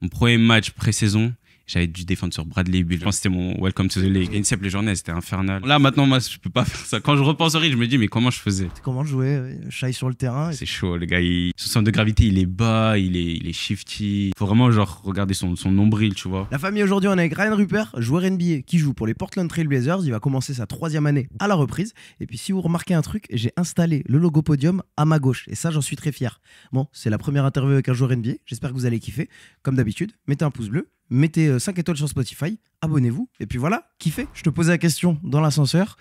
Mon premier match pré-saison, j'avais dû défendre sur Bradley Beal. Je pense que c'était mon Welcome to the League. INSEP, les journées, c'était infernal. Là, maintenant, moi, je peux pas faire ça. Quand je repense au rythme, je me dis, mais comment je faisais? Comment jouer Shai sur le terrain. C'est chaud, le gars. Son centre de gravité, il est bas, il est shifty. Faut vraiment, genre, regarder son nombril, tu vois. La famille, aujourd'hui, on est avec Ryan Rupert, joueur NBA qui joue pour les Portland Trail Blazers. Il va commencer sa 3e année à la reprise. Et puis, si vous remarquez un truc, j'ai installé le logo Podium à ma gauche. Et ça, j'en suis très fier. Bon, c'est la première interview avec un joueur NBA. J'espère que vous allez kiffer. Comme d'habitude, mettez un pouce bleu. Mettez 5 étoiles sur Spotify, abonnez-vous, et puis voilà, kiffez. Je te posais la question dans l'ascenseur.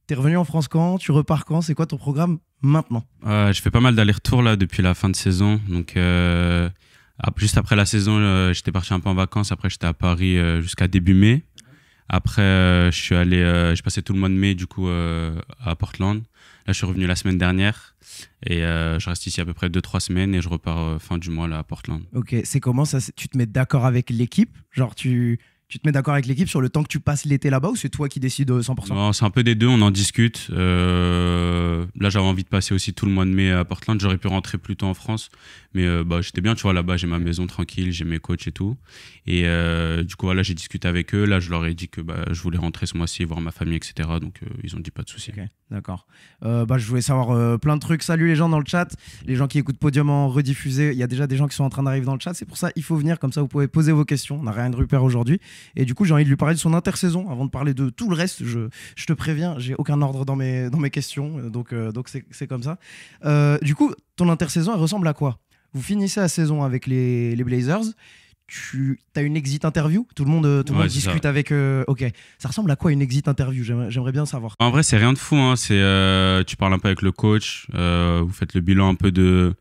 T'es revenu en France quand? Tu repars quand? C'est quoi ton programme maintenant? Je fais pas mal d'allers-retours là depuis la fin de saison. Donc, juste après la saison, j'étais parti un peu en vacances. Après, j'étais à Paris jusqu'à début mai. Après, j'ai passé tout le mois de mai du coup à Portland. Là, je suis revenu la semaine dernière et je reste ici à peu près 2-3 semaines et je repars fin du mois là à Portland. Ok, c'est comment ça? Tu te mets d'accord avec l'équipe? Genre, tu te mets d'accord avec l'équipe sur le temps que tu passes l'été là-bas ou c'est toi qui décides 100%? Non, c'est un peu des deux, on en discute. Là, j'avais envie de passer aussi tout le mois de mai à Portland. J'aurais pu rentrer plus tôt en France, mais j'étais bien, tu vois, là-bas, j'ai ma maison tranquille, j'ai mes coachs et tout. Et du coup, voilà, j'ai discuté avec eux. Là, je leur ai dit que je voulais rentrer ce mois-ci, voir ma famille, etc. Donc, ils ont dit pas de souci. Ok, d'accord. Je voulais savoir plein de trucs. Salut les gens dans le chat, les gens qui écoutent Podium en rediffusé. Il y a déjà des gens qui sont en train d'arriver dans le chat. C'est pour ça il faut venir, comme ça vous pouvez poser vos questions. On a Ryan Rupert aujourd'hui. Et du coup, j'ai envie de lui parler de son intersaison avant de parler de tout le reste. Je te préviens, j'ai aucun ordre dans mes questions. Donc c'est comme ça. Du coup, ton intersaison, elle ressemble à quoi? Vous finissez la saison avec les Blazers. Tu as une exit interview? Tout le monde discute ça. avec... Ok, ça ressemble à quoi une exit interview? J'aimerais bien savoir. En vrai, c'est rien de fou. Hein. Tu parles un peu avec le coach, vous faites le bilan un peu de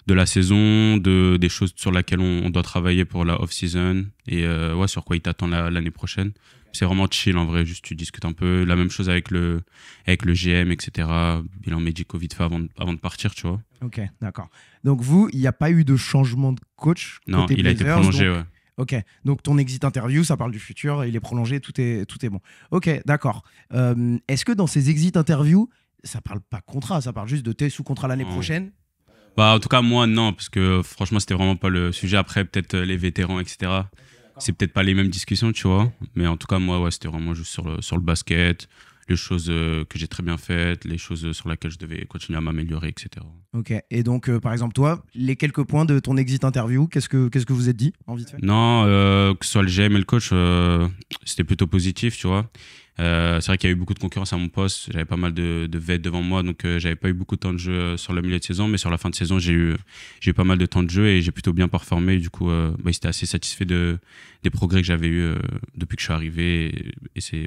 la saison, des choses sur lesquelles on doit travailler pour la off-season et sur quoi il t'attend l'année prochaine. C'est vraiment chill en vrai, juste tu discutes un peu. La même chose avec le GM, etc. Bilan médico vite fait avant de partir, tu vois. Ok, d'accord. Donc il n'y a pas eu de changement de coach Non, côté il a été Blazers, prolongé, donc... ouais. Ok, donc ton exit interview, ça parle du futur, il est prolongé, tout est bon. Ok, d'accord. Est-ce que dans ces exit interviews, ça parle pas contrat, ça parle juste de t'es sous contrat l'année prochaine? En tout cas, moi, non, parce que franchement, c'était vraiment pas le sujet. Après, peut-être les vétérans, etc. C'est peut-être pas les mêmes discussions, tu vois. Mais en tout cas, moi, ouais, c'était vraiment juste sur le basket, les choses que j'ai très bien faites, les choses sur lesquelles je devais continuer à m'améliorer, etc. Ok, et donc, par exemple, toi, les quelques points de ton exit interview, qu'est-ce que vous êtes dit, en vite fait? Non, que ce soit le GM et le coach, c'était plutôt positif, tu vois. C'est vrai qu'il y a eu beaucoup de concurrence à mon poste. J'avais pas mal de vets devant moi, donc j'avais pas eu beaucoup de temps de jeu sur le milieu de saison. Mais sur la fin de saison, j'ai eu pas mal de temps de jeu et j'ai plutôt bien performé. Et du coup, ils étaient assez satisfaits des progrès que j'avais eu depuis que je suis arrivé. Et c'est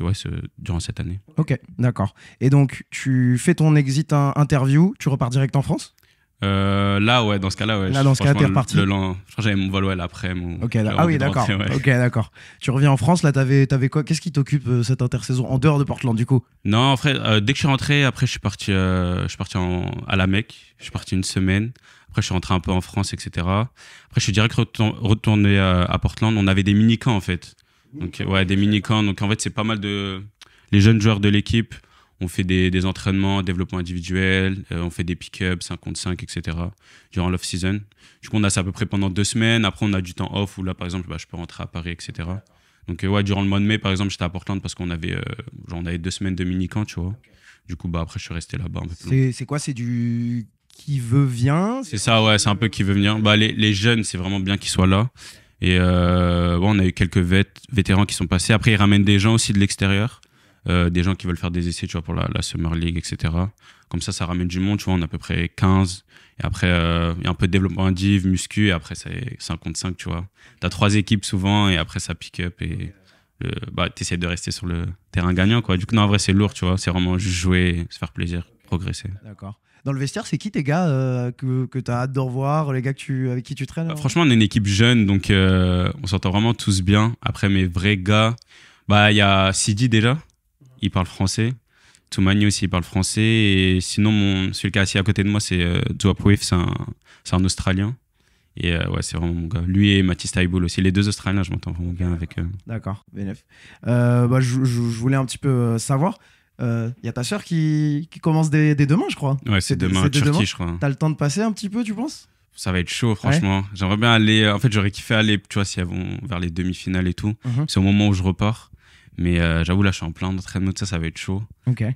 durant cette année. Ok, d'accord. Et donc, tu fais ton exit interview, tu repars direct en France? Là, ouais, dans ce cas-là, ouais. Là, dans ce cas-là, t'es reparti. Je crois que j'avais mon vol l'après. Ok, ah oui, d'accord. Ouais. Ok, d'accord. Tu reviens en France, là, t'avais quoi? Qu'est-ce qui t'occupe cette intersaison en dehors de Portland, du coup? Non, en fait, dès que je suis rentré, après, je suis parti à la Mecque. Je suis parti une semaine. Après, je suis rentré un peu en France, etc. Après, je suis direct retourné à Portland. On avait des mini-camps, en fait. Donc, ouais, des mini-camps. Donc, en fait, c'est pas mal les jeunes joueurs de l'équipe. On fait des entraînements, développement individuel, on fait des pick-ups, 5 contre 5, etc. durant l'off-season. Du coup, on a ça à peu près pendant 2 semaines. Après, on a du temps off où là, par exemple, je peux rentrer à Paris, etc. Donc, durant le mois de mai, par exemple, j'étais à Portland parce qu'on avait, on avait 2 semaines de mini-camp, tu vois. Du coup, après, je suis resté là-bas un peu plus long. C'est quoi? C'est du qui veut vient? C'est ça, ouais, c'est un peu qui veut venir. Les jeunes, c'est vraiment bien qu'ils soient là. Et on a eu quelques vétérans qui sont passés. Après, ils ramènent des gens aussi de l'extérieur. Des gens qui veulent faire des essais, tu vois, pour la Summer League, etc. Comme ça ramène du monde, tu vois, on a à peu près 15. Et après, il y a un peu de développement indiv, muscu, et après, c'est 5 contre 5, tu vois. T'as 3 équipes souvent, et après, ça pick up, et t'essaies de rester sur le terrain gagnant, quoi. Du coup, non, en vrai, c'est lourd, tu vois. C'est vraiment juste jouer, se faire plaisir, progresser. D'accord. Dans le vestiaire, c'est qui tes gars que t'as hâte de revoir, les gars avec qui tu traînes? Franchement, on est une équipe jeune, donc on s'entend vraiment tous bien. Après, mes vrais gars, il y a Sidi déjà. Il parle français. Toumani aussi, il parle français. Et sinon, celui qui est assis à côté de moi, c'est Dwapwif, c'est un Australien. Et c'est vraiment mon gars. Lui et Mathis Taiboul aussi. Les 2 Australiens, je m'entends vraiment bien avec eux. D'accord, bénef. Je voulais un petit peu savoir. Il y a ta sœur qui commence dès demain, je crois. Ouais, c'est demain, Turquie, je crois. T'as le temps de passer un petit peu, tu penses? Ça va être chaud, franchement. J'aimerais bien aller. En fait, j'aurais kiffé aller, tu vois, si elles vont vers les demi-finales et tout. C'est au moment où je repars. Mais j'avoue, là, je suis en plein entraînement, ça va être chaud.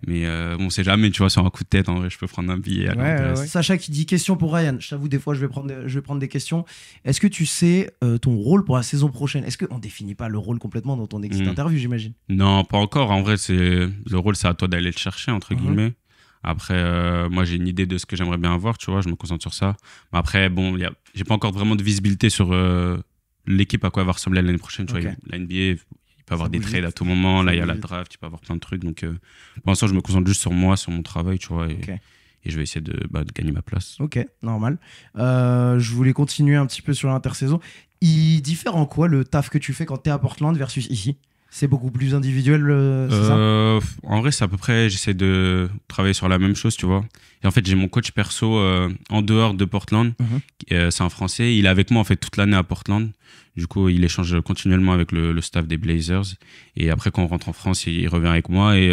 Mais on sait jamais, tu vois, sur un coup de tête, en vrai, je peux prendre un billet. Sacha qui dit question pour Ryan. Je t'avoue, des fois, je vais prendre des questions. Est-ce que tu sais ton rôle pour la saison prochaine? Est-ce qu'on définit pas le rôle complètement dans ton exit interview, j'imagine? Non, pas encore. En vrai, le rôle, c'est à toi d'aller le chercher, entre guillemets. Après, moi, j'ai une idée de ce que j'aimerais bien avoir, tu vois, je me concentre sur ça. Mais après, bon, j'ai pas encore vraiment de visibilité sur l'équipe à quoi elle va ressembler l'année prochaine. Tu vois, la NBA, il peut avoir des trades à tout moment. Là, il y a la draft, il peut avoir plein de trucs. Donc, pour l'instant, je me concentre juste sur moi, sur mon travail, tu vois. Et je vais essayer de gagner ma place. Ok, normal. Je voulais continuer un petit peu sur l'intersaison. Il diffère en quoi le taf que tu fais quand tu es à Portland versus ici? C'est beaucoup plus individuel, c'est ça? En vrai, c'est à peu près, j'essaie de travailler sur la même chose, tu vois. Et en fait, j'ai mon coach perso en dehors de Portland. C'est un Français. Il est avec moi en fait toute l'année à Portland. Du coup, il échange continuellement avec le staff des Blazers. Et après, quand on rentre en France, il revient avec moi. Et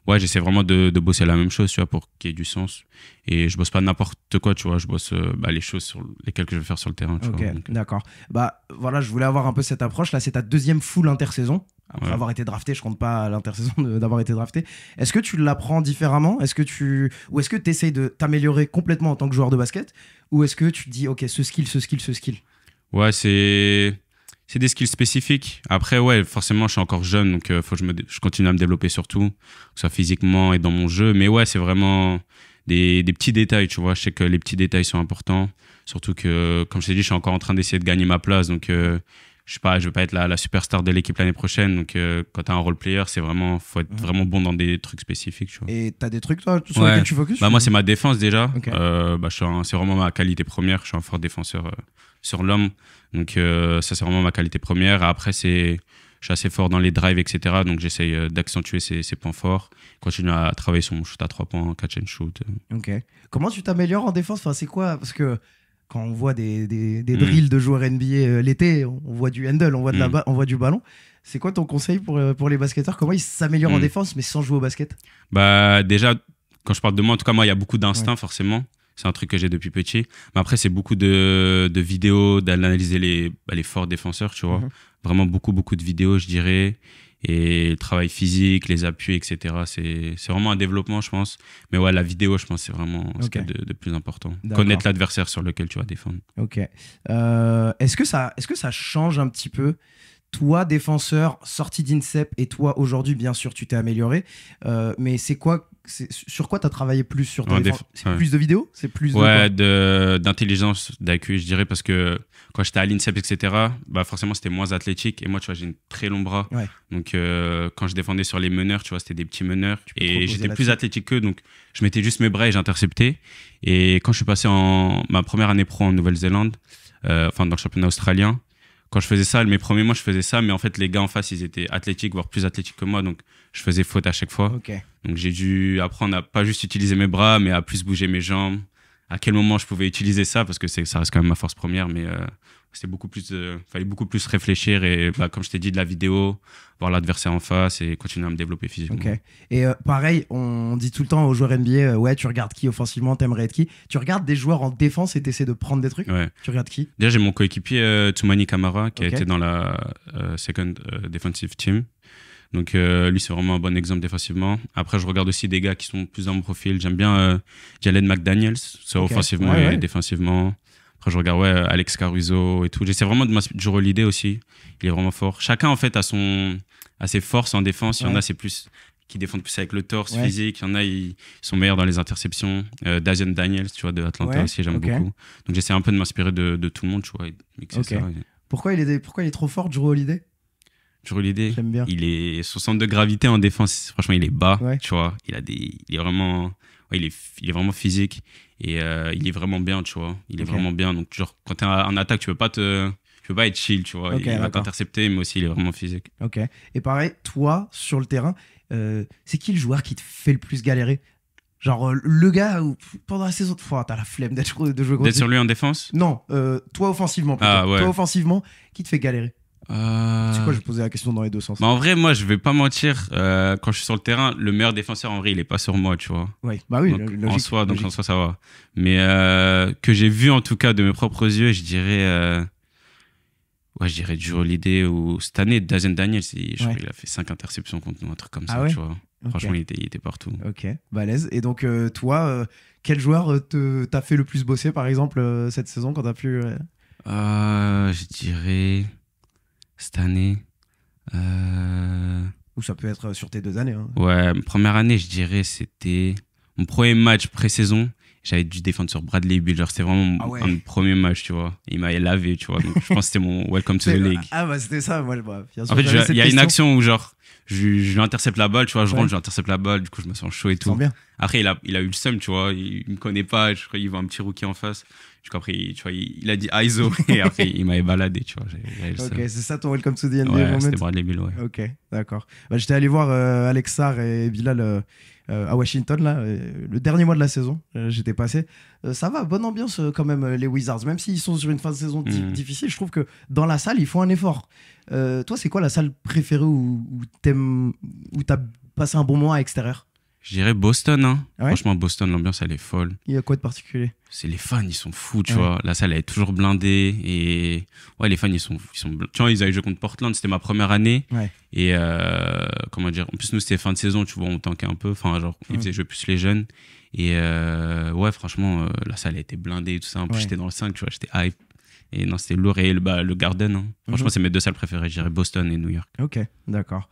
ouais, j'essaie vraiment de bosser la même chose, tu vois, pour qu'il y ait du sens. Et je bosse pas n'importe quoi, tu vois. Je bosse les choses sur lesquelles je vais faire sur le terrain, tu vois. Donc, d'accord. Bah voilà, je voulais avoir un peu cette approche. Là, c'est ta deuxième full intersaison. Après avoir été drafté, je compte pas l'intersaison d'avoir été drafté. Est-ce que tu l'apprends différemment? Ou est-ce que tu essayes de t'améliorer complètement en tant que joueur de basket? Ou est-que tu te dis, ok, ce skill? Ouais, c'est des skills spécifiques. Après, ouais, forcément, je suis encore jeune, donc faut que je continue à me développer surtout, que ce soit physiquement et dans mon jeu. Mais ouais, c'est vraiment des petits détails, tu vois. Je sais que les petits détails sont importants. Surtout que, comme je t'ai dit, je suis encore en train d'essayer de gagner ma place. Donc, je sais pas, je vais pas être la superstar de l'équipe l'année prochaine. Donc, quand t'as un role player, faut être vraiment bon dans des trucs spécifiques, tu vois. Et t'as des trucs, toi, sur lesquels tu focuses? Moi, c'est ma défense déjà. C'est vraiment ma qualité première. Je suis un fort défenseur sur l'homme. Donc, ça, c'est vraiment ma qualité première. Après, je suis assez fort dans les drives, etc. Donc, j'essaye d'accentuer ces points forts. Continuer à travailler sur mon shoot à 3 points, catch and shoot. Ok. Comment tu t'améliores en défense? Enfin, c'est quoi? Parce que quand on voit des drills de joueurs NBA l'été, on voit du handle, on voit du ballon. C'est quoi ton conseil pour les basketteurs? Comment ils s'améliorent en défense, mais sans jouer au basket? Bah, déjà, quand je parle de moi, en tout cas, moi, il y a beaucoup d'instinct, forcément. C'est un truc que j'ai depuis petit. Mais après, c'est beaucoup de vidéos, d'analyser les forts défenseurs, tu vois. Vraiment beaucoup de vidéos, je dirais. Et le travail physique, les appuis, etc. C'est vraiment un développement, je pense. Mais ouais, la vidéo, je pense, c'est vraiment ce qu'il y a de plus important. Connaître l'adversaire sur lequel tu vas défendre. Ok. Est-ce que ça change un petit peu? Toi, défenseur, sorti d'INSEP, et toi, aujourd'hui, bien sûr, tu t'es amélioré. Mais sur quoi tu as travaillé plus sur ta défense? Plus de vidéos? C'est plus d'intelligence, d'AQ, je dirais, parce que quand j'étais à l'INSEP, etc., bah forcément, c'était moins athlétique. Et moi, tu vois, j'ai une très long bras. Donc, quand je défendais sur les meneurs, tu vois, c'était des petits meneurs. Et j'étais plus athlétique qu'eux. Donc, je mettais juste mes bras et j'interceptais. Et quand je suis passé ma première année pro en Nouvelle-Zélande, dans le championnat australien, quand je faisais ça, mes premiers mois, je faisais ça, mais en fait, les gars en face, ils étaient athlétiques, voire plus athlétiques que moi, donc je faisais faute à chaque fois. Donc j'ai dû apprendre à pas juste utiliser mes bras, mais à plus bouger mes jambes. À quel moment je pouvais utiliser ça, parce que ça reste quand même ma force première, mais c'était fallait beaucoup plus réfléchir et comme je t'ai dit, de la vidéo, voir l'adversaire en face et continuer à me développer physiquement. Et pareil, on dit tout le temps aux joueurs NBA, ouais, tu regardes qui offensivement, t'aimerais être qui? Tu regardes des joueurs en défense et t'essaies de prendre des trucs? Tu regardes qui? Déjà, j'ai mon coéquipier Toumani Camara qui a été dans la second defensive team. Donc lui, c'est vraiment un bon exemple défensivement. Après, je regarde aussi des gars qui sont plus dans mon profil. J'aime bien Jalen McDaniels, soit offensivement et défensivement. Après, je regarde Alex Caruso et tout. J'essaie vraiment de m'inspirer de Jrue Holiday aussi. Il est vraiment fort. Chacun, en fait, a ses forces en défense. Il y en a, c'est plus qui défendent plus avec le torse physique. Il y en a, ils sont meilleurs dans les interceptions. Dazion Daniels, tu vois, de Atlanta aussi, j'aime beaucoup. Donc, j'essaie un peu de m'inspirer de tout le monde, tu vois. Pourquoi il est trop fort, Jrue Holiday? Jrue Holiday, j'aime bien. Son centre de gravité en défense, franchement, il est bas, tu vois. Il est vraiment, il est vraiment physique et il est vraiment bien, tu vois. Il est vraiment bien. Donc, genre, quand t'es en attaque, tu peux pas être chill, tu vois. Il va t'intercepter, mais aussi, il est vraiment physique. Ok. Et pareil, toi, sur le terrain, c'est qui le joueur qui te fait le plus galérer? Genre, le gars où pendant la saison, t'as la flemme de jouer contre lui. D'être sur lui en défense? Non, toi offensivement plutôt. Toi offensivement, qui te fait galérer? C'est quoi, je vais poser la question dans les deux sens. Bah en vrai, moi, je vais pas mentir. Quand je suis sur le terrain, le meilleur défenseur, en vrai, il est pas sur moi, tu vois. Ouais. Bah oui, Donc, logique, en soi, logique. ça va. Mais que j'ai vu, en tout cas, de mes propres yeux, je dirais... ouais, je dirais Drew Holiday ou cette année, Dazen Daniels. Je crois qu'il a fait 5 interceptions contre nous, un truc comme ça, ouais, tu vois. okay. Franchement, il était partout. Ok, balèze. Et donc, toi, quel joueur t'a fait le plus bosser, par exemple, cette saison, quand t'as pu... Je dirais cette année. Ou ça peut être sur tes 2 années. Hein. Ouais, première année, je dirais, c'était mon premier match pré-saison. J'avais dû défendre sur Bradley Beal. C'était vraiment un premier match, tu vois. Il m'a lavé, tu vois. Donc, je pense que c'était mon welcome to the league. Ah, bah, c'était ça. Moi, bah, bien sûr, en fait, il y a une action où, genre, je lui intercepte la balle, tu vois. Je rentre, je lui intercepte la balle. Du coup, je me sens chaud et tout. Bien. Après, il a eu le seum, tu vois. Il me connaît pas. Je crois qu'il voit un petit rookie en face. Du coup, après, tu vois, il a dit ISO. Et après, il m'avait baladé, tu vois. Ok, c'est ça ton welcome to the NBA ouais, moment. c'était Bradley Beal, ouais. Ok, d'accord. Bah, j'étais allé voir Alex Sarr et Bilal à Washington, là, le dernier mois de la saison. J'étais passé. Ça va, bonne ambiance quand même, les Wizards. Même s'ils sont sur une fin de saison difficile, je trouve que dans la salle, ils font un effort. Toi, c'est quoi la salle préférée où t'as passé un bon moment à l'extérieur? Je dirais Boston, hein. Ouais. Franchement, Boston, l'ambiance, elle est folle. Il y a quoi de particulier? C'est les fans, ils sont fous, tu vois. La salle, elle est toujours blindée. Et ouais, les fans, ils sont tu vois, ils avaient joué contre Portland, c'était ma première année. Ouais. Et comment dire, en plus, nous, c'était fin de saison, tu vois, on tankait un peu. Enfin, genre, ils faisaient jouer plus les jeunes. Et ouais, franchement, la salle, elle était blindée et tout ça. En plus, j'étais dans le 5, tu vois, j'étais hype. Et non, c'était lourd. Et le Garden, hein. Franchement, c'est mes 2 salles préférées, je dirais Boston et New York. Ok, d'accord.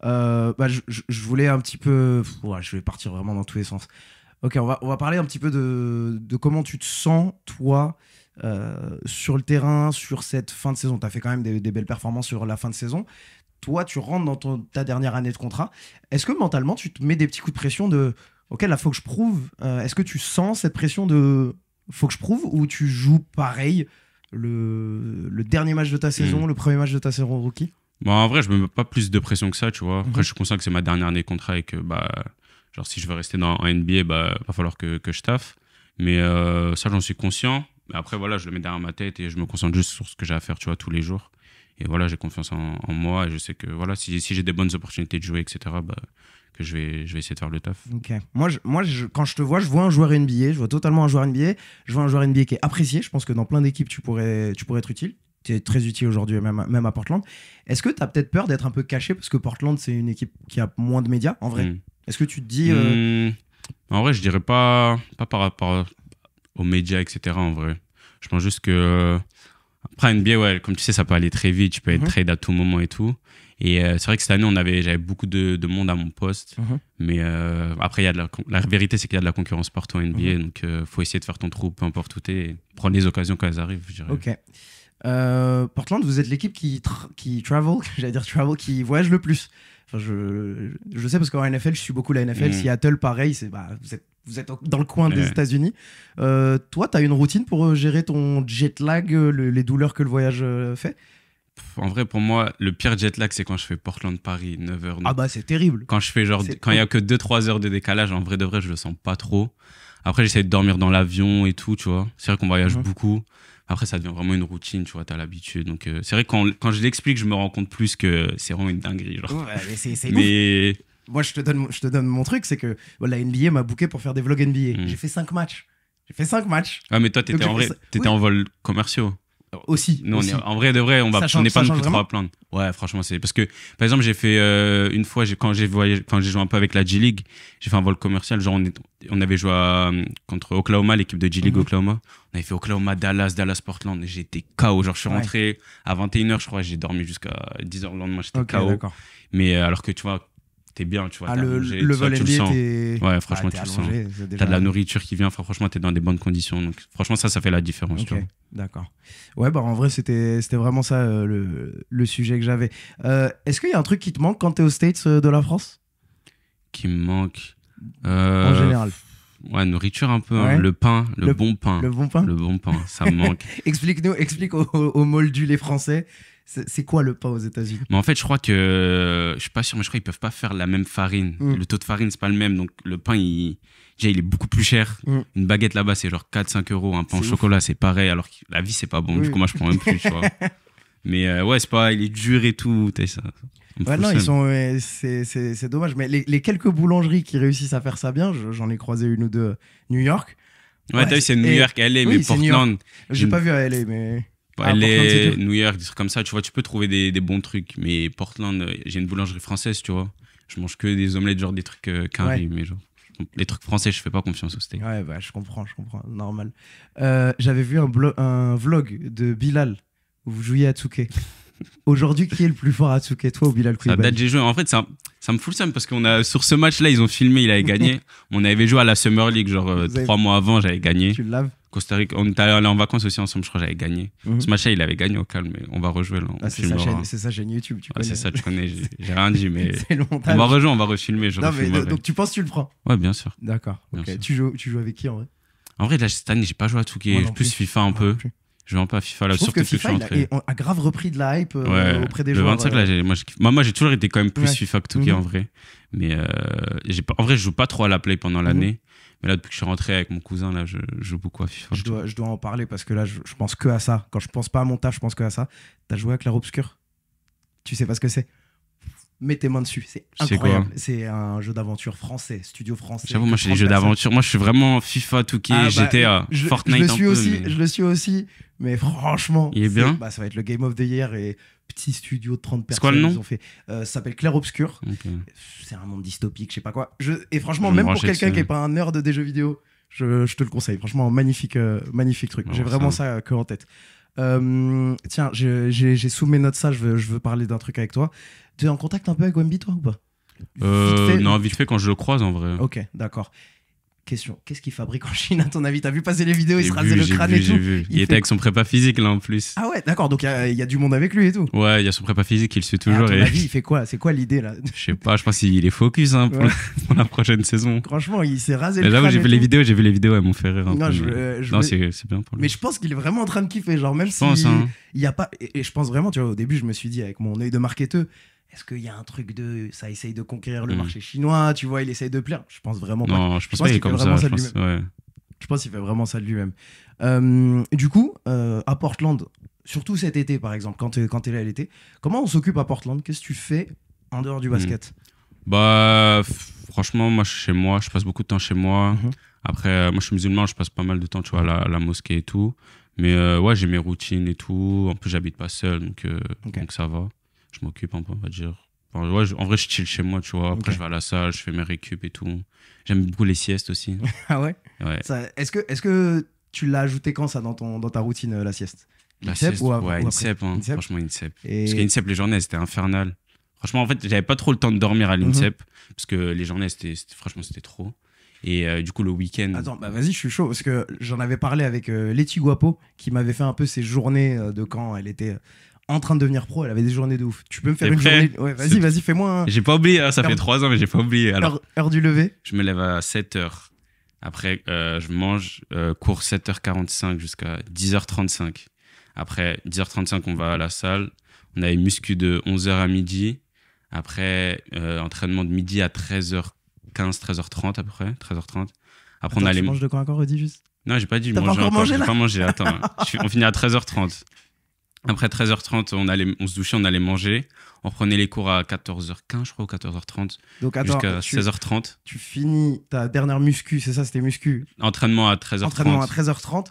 Bah, je voulais un petit peu... Ouais, je vais partir vraiment dans tous les sens. Ok, on va parler un petit peu de comment tu te sens, toi, sur le terrain, sur cette fin de saison. Tu as fait quand même des belles performances sur la fin de saison. Toi, tu rentres dans ta dernière année de contrat. Est-ce que mentalement, tu te mets des petits coups de pression de « Ok, là, faut que je prouve ». Est-ce que tu sens cette pression de « Faut que je prouve » ou tu joues pareil le dernier match de ta saison, le premier match de ta saison rookie? Bon, en vrai, je me mets pas plus de pression que ça, tu vois. Après, je suis conscient que c'est ma dernière année de contrat et que, bah, genre, si je veux rester en NBA, bah, va falloir que je taffe. Mais ça, j'en suis conscient. Mais après, voilà, je le mets derrière ma tête et je me concentre juste sur ce que j'ai à faire, tu vois, tous les jours. Et voilà, j'ai confiance en moi et je sais que, voilà, si j'ai des bonnes opportunités de jouer, etc., bah, que je vais essayer de faire le taf. Ok. Moi, quand je te vois, je vois un joueur NBA, je vois totalement un joueur NBA. Je vois un joueur NBA qui est apprécié. Je pense que dans plein d'équipes, tu pourrais être utile. Tu es très utile aujourd'hui, même à Portland. Est-ce que tu as peut-être peur d'être un peu caché parce que Portland, c'est une équipe qui a moins de médias, en vrai? Est-ce que tu te dis... En vrai, je dirais pas par rapport aux médias, etc., en vrai. Je pense juste que... Après, NBA, ouais, comme tu sais, ça peut aller très vite. Tu peux être trade à tout moment et tout. Et c'est vrai que cette année, j'avais beaucoup de monde à mon poste. Mais après, la vérité, c'est qu'il y a de la concurrence partout en NBA. Donc, faut essayer de faire ton trou, peu importe où tu es, et prendre les occasions quand elles arrivent, je dirais. Ok. Portland, vous êtes l'équipe qui voyage le plus. Enfin, je sais parce qu'en NFL, je suis beaucoup la NFL. Seattle, pareil, vous êtes dans le coin des États-Unis. Toi, tu as une routine pour gérer ton jet lag, les douleurs que le voyage fait? En vrai, pour moi, le pire jet lag, c'est quand je fais Portland-Paris, 9h. Ah bah, c'est terrible. Quand je fais quand il n'y a que 2-3 heures de décalage, en vrai de vrai, je le sens pas trop. Après, j'essaie de dormir dans l'avion et tout, tu vois. C'est vrai qu'on voyage beaucoup. Après, ça devient vraiment une routine, tu vois, t'as l'habitude. Donc, c'est vrai que quand je l'explique, je me rends compte plus que c'est vraiment une dinguerie. Genre. Ouais, mais moi, je te donne mon truc, c'est que la NBA m'a booké pour faire des vlogs NBA. J'ai fait 5 matchs. Ah, mais toi, t'étais en vol commerciaux. Aussi. Non, en vrai de vrai, on n'est pas non plus trop à plaindre. Ouais, franchement, c'est parce que, par exemple, j'ai fait une fois, quand j'ai joué un peu avec la G-League, j'ai fait un vol commercial. Genre, on avait joué contre Oklahoma, l'équipe de G-League Oklahoma. On avait fait Oklahoma, Dallas, Portland. J'étais KO. Genre, je suis rentré à 21h, je crois, j'ai dormi jusqu'à 10h le lendemain, j'étais KO. D'accord. Mais alors que tu vois, t'es bien, tu vois. Le vol NBA, ouais, franchement, tu le sens. T'as de la nourriture qui vient. Enfin, franchement, t'es dans des bonnes conditions. Donc, franchement, ça fait la différence. Tu vois. D'accord. Ouais, bah en vrai, c'était vraiment ça le sujet que j'avais. Est-ce qu'il y a un truc qui te manque quand t'es aux States de la France? Qui me manque en général. Ouais, nourriture un peu. Hein. Le pain, le bon pain. Le bon pain. Le bon pain, ça me manque. Explique aux moldus, les Français. C'est quoi le pain aux États-Unis? Mais en fait, je crois que... Je suis pas sûr, mais je crois qu'ils peuvent pas faire la même farine. Le taux de farine, c'est pas le même. Donc, le pain, il est beaucoup plus cher. Une baguette là-bas, c'est genre 4-5 euros. Un pain au chocolat, c'est pareil. Alors que la vie, c'est pas bon. Du coup, moi, je prends même plus, tu vois. Mais ouais, c'est pas, il est dur et tout. Ça me Ouais, fout non, le ils seum. sont. C'est dommage. Mais les quelques boulangeries qui réussissent à faire ça bien, j'en ai croisé une ou deux. New York. Ouais, t'as vu, c'est New et- York, LA, oui, mais c'est New York. Portland. J'ai pas vu à LA, mais. À LA, Portland, c'est dur. New York, des trucs comme ça, tu vois, tu peux trouver des bons trucs. Mais Portland, j'ai une boulangerie française, tu vois. Je mange que des omelettes, genre des trucs carrés, Ouais. mais genre. Les trucs français, je fais pas confiance au steak. Ouais, bah, je comprends, normal. J'avais vu un vlog de Bilal où vous jouiez à Tsuke. Aujourd'hui, qui est le plus fort à Tsuke, toi ou Bilal Ça Koulibaly? date, j'ai joué. En fait, ça me fout le seum parce qu'on a, sur ce match-là, ils ont filmé, il avait gagné. On avait joué à la Summer League, genre Vous avez- 3 mois avant, j'avais gagné. Tu le laves? Costa Rica, on était allé en vacances aussi ensemble, je crois, j'avais gagné. Mhm. Ce match-là, il avait gagné au calme, mais on va rejouer là. Ah, c'est sa chaîne YouTube, tu Ouais, connais. c'est ça, tu connais, j'ai rien dit, mais C'est le on montage. va rejouer, on va refilmer. Je Non, mais refilme avec. donc tu penses que tu le prends? Ouais, bien sûr. D'accord. Bien Ok. sûr. Tu joues avec qui en vrai? En vrai, là, cette année, j'ai pas joué à tout qui Moi est non plus plus. FIFA un Moi peu. non plus. Je joue un peu à FIFA là, Je trouve surtout que depuis que je FIFA suis entré. a grave repris de la hype Ouais, auprès des le joueurs. 25 là, moi j'ai toujours été quand même plus Ouais. FIFA que Touquet Mhm. en vrai. Mais en vrai, je joue pas trop à la play pendant l'année. Mais là, depuis que je suis rentré avec mon cousin, là, je joue beaucoup à FIFA. Je dois en parler parce que là, je pense que à ça. Quand je pense pas à mon taf, je pense que à ça. T'as joué à Clair Obscur? Tu sais pas ce que c'est? Mets tes mains dessus, c'est C'est incroyable. quoi? C'est un jeu d'aventure français, studio français. J'avoue, moi, je fais les 30 jeux personnes. d'aventure. Moi, je suis vraiment FIFA, Touquet, Ah, bah, GTA, Fortnite je le un suis peu. aussi, mais- je le suis aussi, mais franchement, Il est bien bah, ça va être le Game of the Year et petit studio de 30 C'est personnes. quoi le nom ils ont fait, ça s'appelle Clair Obscur. Ok. C'est un monde dystopique, je sais pas quoi. Et franchement, Je vais même me pour brancher quelqu'un dessus. qui est pas un nerd des jeux vidéo, je te le conseille. Franchement, magnifique, magnifique truc. On va J'ai voir vraiment ça que en tête. Tiens, j'ai sous mes notes ça, je veux parler d'un truc avec toi. Tu es en contact un peu avec Wemby, toi, ou pas? Vite fait. Non, vite fait quand je le croise en vrai. Ok, d'accord. Question, qu'est-ce qu'il fabrique en Chine à ton avis? T'as vu passer les vidéos, il J'ai se rasait vu, le j'ai crâne vu, et j'ai tout. vu. Il fait était avec son prépa physique là en plus. Ah ouais, d'accord, donc il y a du monde avec lui et tout. Ouais, il y a son prépa physique, il le suit À toujours. ton Et avis, il fait quoi? C'est quoi l'idée là? je sais pas, je pense qu'il est focus hein, pour, Ouais. pour la prochaine saison. Franchement, il s'est rasé Mais le j'avoue, crâne. j'ai et vu les tout. vidéos, elles m'ont fait rire un Non, peu. je mais- veux- je Non, veux- c'est bien pour lui. Mais je pense qu'il est vraiment en train de kiffer. Genre, même Je si pense, hein. il y a pas. Et je pense vraiment, tu vois, au début, je me suis dit, avec mon œil de marketeur, est-ce qu'il y a un truc de. Ça essaye de conquérir le Mm. marché chinois, tu vois, il essaye de plaire. Je pense vraiment pas. Non, je pense pense pas qu'il est qu'il fait comme vraiment ça. ça Je de pense, ouais. Je pense qu'il fait vraiment ça de lui-même. Du coup, à Portland, surtout cet été, par exemple, quand t'es là l'été, comment on s'occupe à Portland? Qu'est-ce que tu fais en dehors du basket? Bah, franchement, moi, je suis chez moi. Je passe beaucoup de temps chez moi. Mhm. Après, moi, je suis musulman. Je passe pas mal de temps, tu vois, à la mosquée et tout. Mais ouais, j'ai mes routines et tout. En plus, j'habite pas seul, Ok. donc ça va. Je m'occupe un peu, on va dire. Enfin, ouais, en vrai, je chill chez moi, tu vois. Après, Ok. je vais à la salle, je fais mes récup et tout. J'aime beaucoup les siestes aussi. Ah ouais? Ouais. Est-ce que tu l'as ajouté quand ça dans ta routine, la sieste? La INSEP sieste, ou ouais, après? INSEP, hein. INSEP. Franchement, INSEP. Et- Parce qu'INSEP, les journées, c'était infernal. Franchement, en fait, j'avais pas trop le temps de dormir à l'INSEP. Parce que les journées, franchement, c'était trop. Et du coup, le week-end. Attends, bah vas-y, je suis chaud parce que j'en avais parlé avec Letty Guapo qui m'avait fait un peu ses journées de quand elle était en train de devenir pro. Elle avait des journées de ouf. Tu peux me faire T'es une prêt? journée? Ouais, vas-y, fais-moi un J'ai pas oublié, hein, ça Heure- fait 3 ans, mais j'ai pas oublié. Alors, heure du lever. je me lève à 7h. Après, je mange, cours 7h45 jusqu'à 10h35. Après 10h35, on va à la salle. On a une muscu de 11h à midi. Après, entraînement de midi à 13h15, 13h30 à peu près. 13h30. Après, on Attends, a tu les. manges de quoi encore, redis juste? Non, j'ai pas dit T'as pas manger encore mangé, J'ai là pas mangé, attends. On finit à 13h30. Après 13h30, on se douchait, on allait manger. On prenait les cours à 14h15, je crois, ou 14h30, Donc attends, jusqu'à 16h30. tu finis ta dernière muscu, c'est ça, c'était muscu. Entraînement à 13h30. Entraînement à 13h30.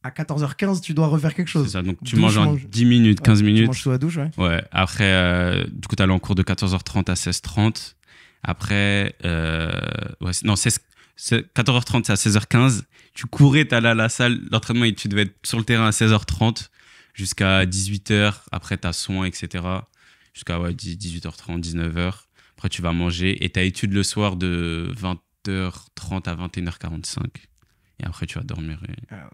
À 14h15, tu dois refaire quelque C'est chose. ça, donc tu Douche, manges en mange. 10 minutes, 15 Tu minutes. manges sous la douche, ouais. Ouais, après, du coup, t'allais en cours de 14h30 à 16h30. Après, ouais, non, 14h30, c'est à 16h15. Tu courais, t'allais à la salle. L'entraînement, tu devais être sur le terrain à 16h30 jusqu'à 18h. Après, t'as soin, etc. Jusqu'à 18h30, 19h. Après, tu vas manger et t'as étude le soir de 20h30 à 21h45. Et après, tu vas dormir. Ah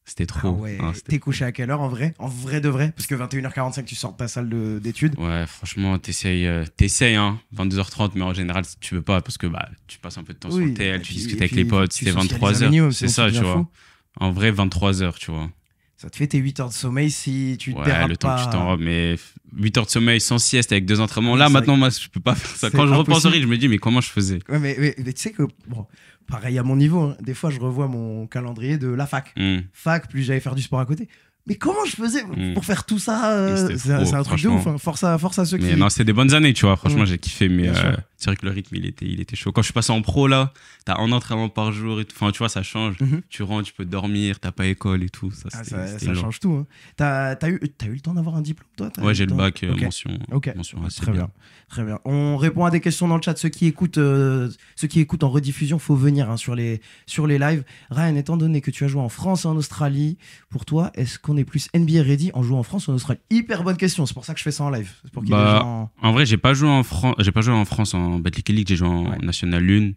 C'était trop. Ah ouais. Hein, c'était T'es couché à quelle heure en vrai? En vrai de vrai? Parce que 21h45, tu sors de ta salle d'études. Ouais, franchement, t'essayes, hein, 22h30, mais en général, tu veux pas parce que bah, tu passes un peu de temps sur Oui, le tel, et tu puis- discutes et avec puis les potes, tu c'était socialises un 23h. minimum, C'est sinon ça, tu tu deviens vois. fou. En vrai, 23h, tu vois. Ça te fait tes 8 heures de sommeil si tu te Ouais, dérapes le temps pas. que tu t'en mais 8 heures de sommeil sans sieste avec 2 entraînements. Là, C'est maintenant, moi, je peux pas faire ça. c'est Quand je repense au impossible. rythme, je me dis, mais comment je faisais? Ouais, mais tu sais que, bon, pareil à mon niveau, hein, des fois je revois mon calendrier de la fac. Hmm. Fac, plus j'allais faire du sport à côté. mais comment je faisais pour faire tout ça C'est un truc de franchement. ouf. Hein. Force à ceux qui. Mais non, c'était des bonnes années, tu vois. Franchement, j'ai kiffé. Mais Bien sûr. c'est vrai que le rythme, il était chaud. Quand je suis passé en pro, là, t'as un entraînement par jour et tout. Enfin, tu vois, ça change. Tu rentres, tu peux dormir, t'as pas école et tout. Ça, Ça change tout. Hein. T'as eu le temps d'avoir un diplôme, toi? Ouais, j'ai le bac, Ok. mention. Ok. Mention assez Très bien. Très bien. On répond à des questions dans le chat. Ceux qui écoutent en rediffusion, faut venir hein, sur les lives. Ryan, étant donné que tu as joué en France et en Australie, pour toi, est-ce qu'on est plus NBA ready en jouant en France ou en Australie? Hyper bonne question. C'est pour ça que je fais ça en live. C'est pour qu'il y ait des gens... En vrai, j'ai pas joué en France en Betclic League, j'ai joué en National 1.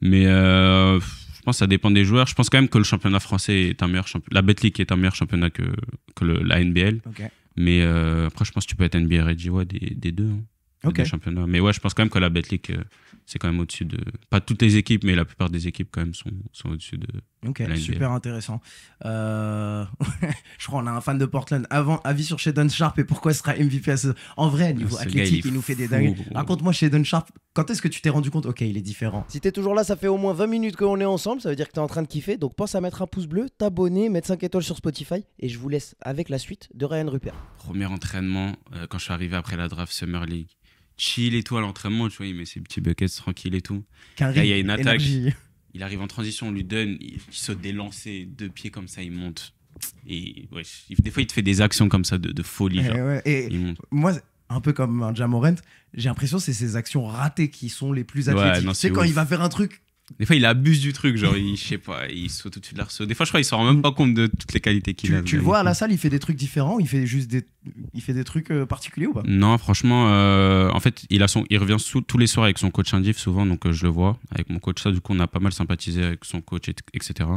Mais je pense que ça dépend des joueurs. Je pense quand même que le championnat français est un meilleur championnat. La Betclic est un meilleur championnat que la NBL. Ok. Mais après, je pense que tu peux être NBA ready des deux. Hein. Ok. Des championnats. Mais ouais, je pense quand même que la Betclic, c'est quand même au-dessus de. Pas toutes les équipes, mais la plupart des équipes quand même sont au-dessus de. Ok, la NBA. super intéressant. Je crois qu'on a un fan de Portland. Avis sur Shaedon Sharpe et pourquoi il sera MVP à ce... En vrai, niveau Ce athlétique, gars, il nous fait des fou, dingues. gros. Raconte-moi Shaedon Sharpe, quand est-ce que tu t'es rendu compte? Ok, il est différent. Si t'es toujours là, ça fait au moins 20 minutes qu'on est ensemble, ça veut dire que t'es en train de kiffer. Donc pense à mettre un pouce bleu, t'abonner, mettre 5 étoiles sur Spotify. Et je vous laisse avec la suite de Ryan Rupert. Premier entraînement, quand je suis arrivé après la draft Summer League. Chill et tout à l'entraînement, tu vois, il met ses petits buckets tranquille et tout. Qu'un Là, il y a une attaque. énergie. Il arrive en transition, on lui donne, il saute des lancers, 2 pieds comme ça, il monte. Et ouais, des fois, il te fait des actions comme ça de folie. Genre. Ouais. Et Il monte. moi, un peu comme un Ja Morant, j'ai l'impression que c'est ses actions ratées qui sont les plus Ouais, athlétiques. non, Tu sais, c'est quand ouf. il va faire un truc... Des fois, il abuse du truc, genre, je sais pas, il saute au-dessus de l'arceau. Des fois, je crois qu'il se rend même pas compte de toutes les qualités qu'il a. Tu le vois à la salle, il fait des trucs différents, il fait juste des trucs particuliers ou pas? Non, franchement, en fait, il revient tous les soirs avec son coach Indif, souvent, donc je le vois. Avec mon coach, ça, du coup, on a pas mal sympathisé avec son coach, etc.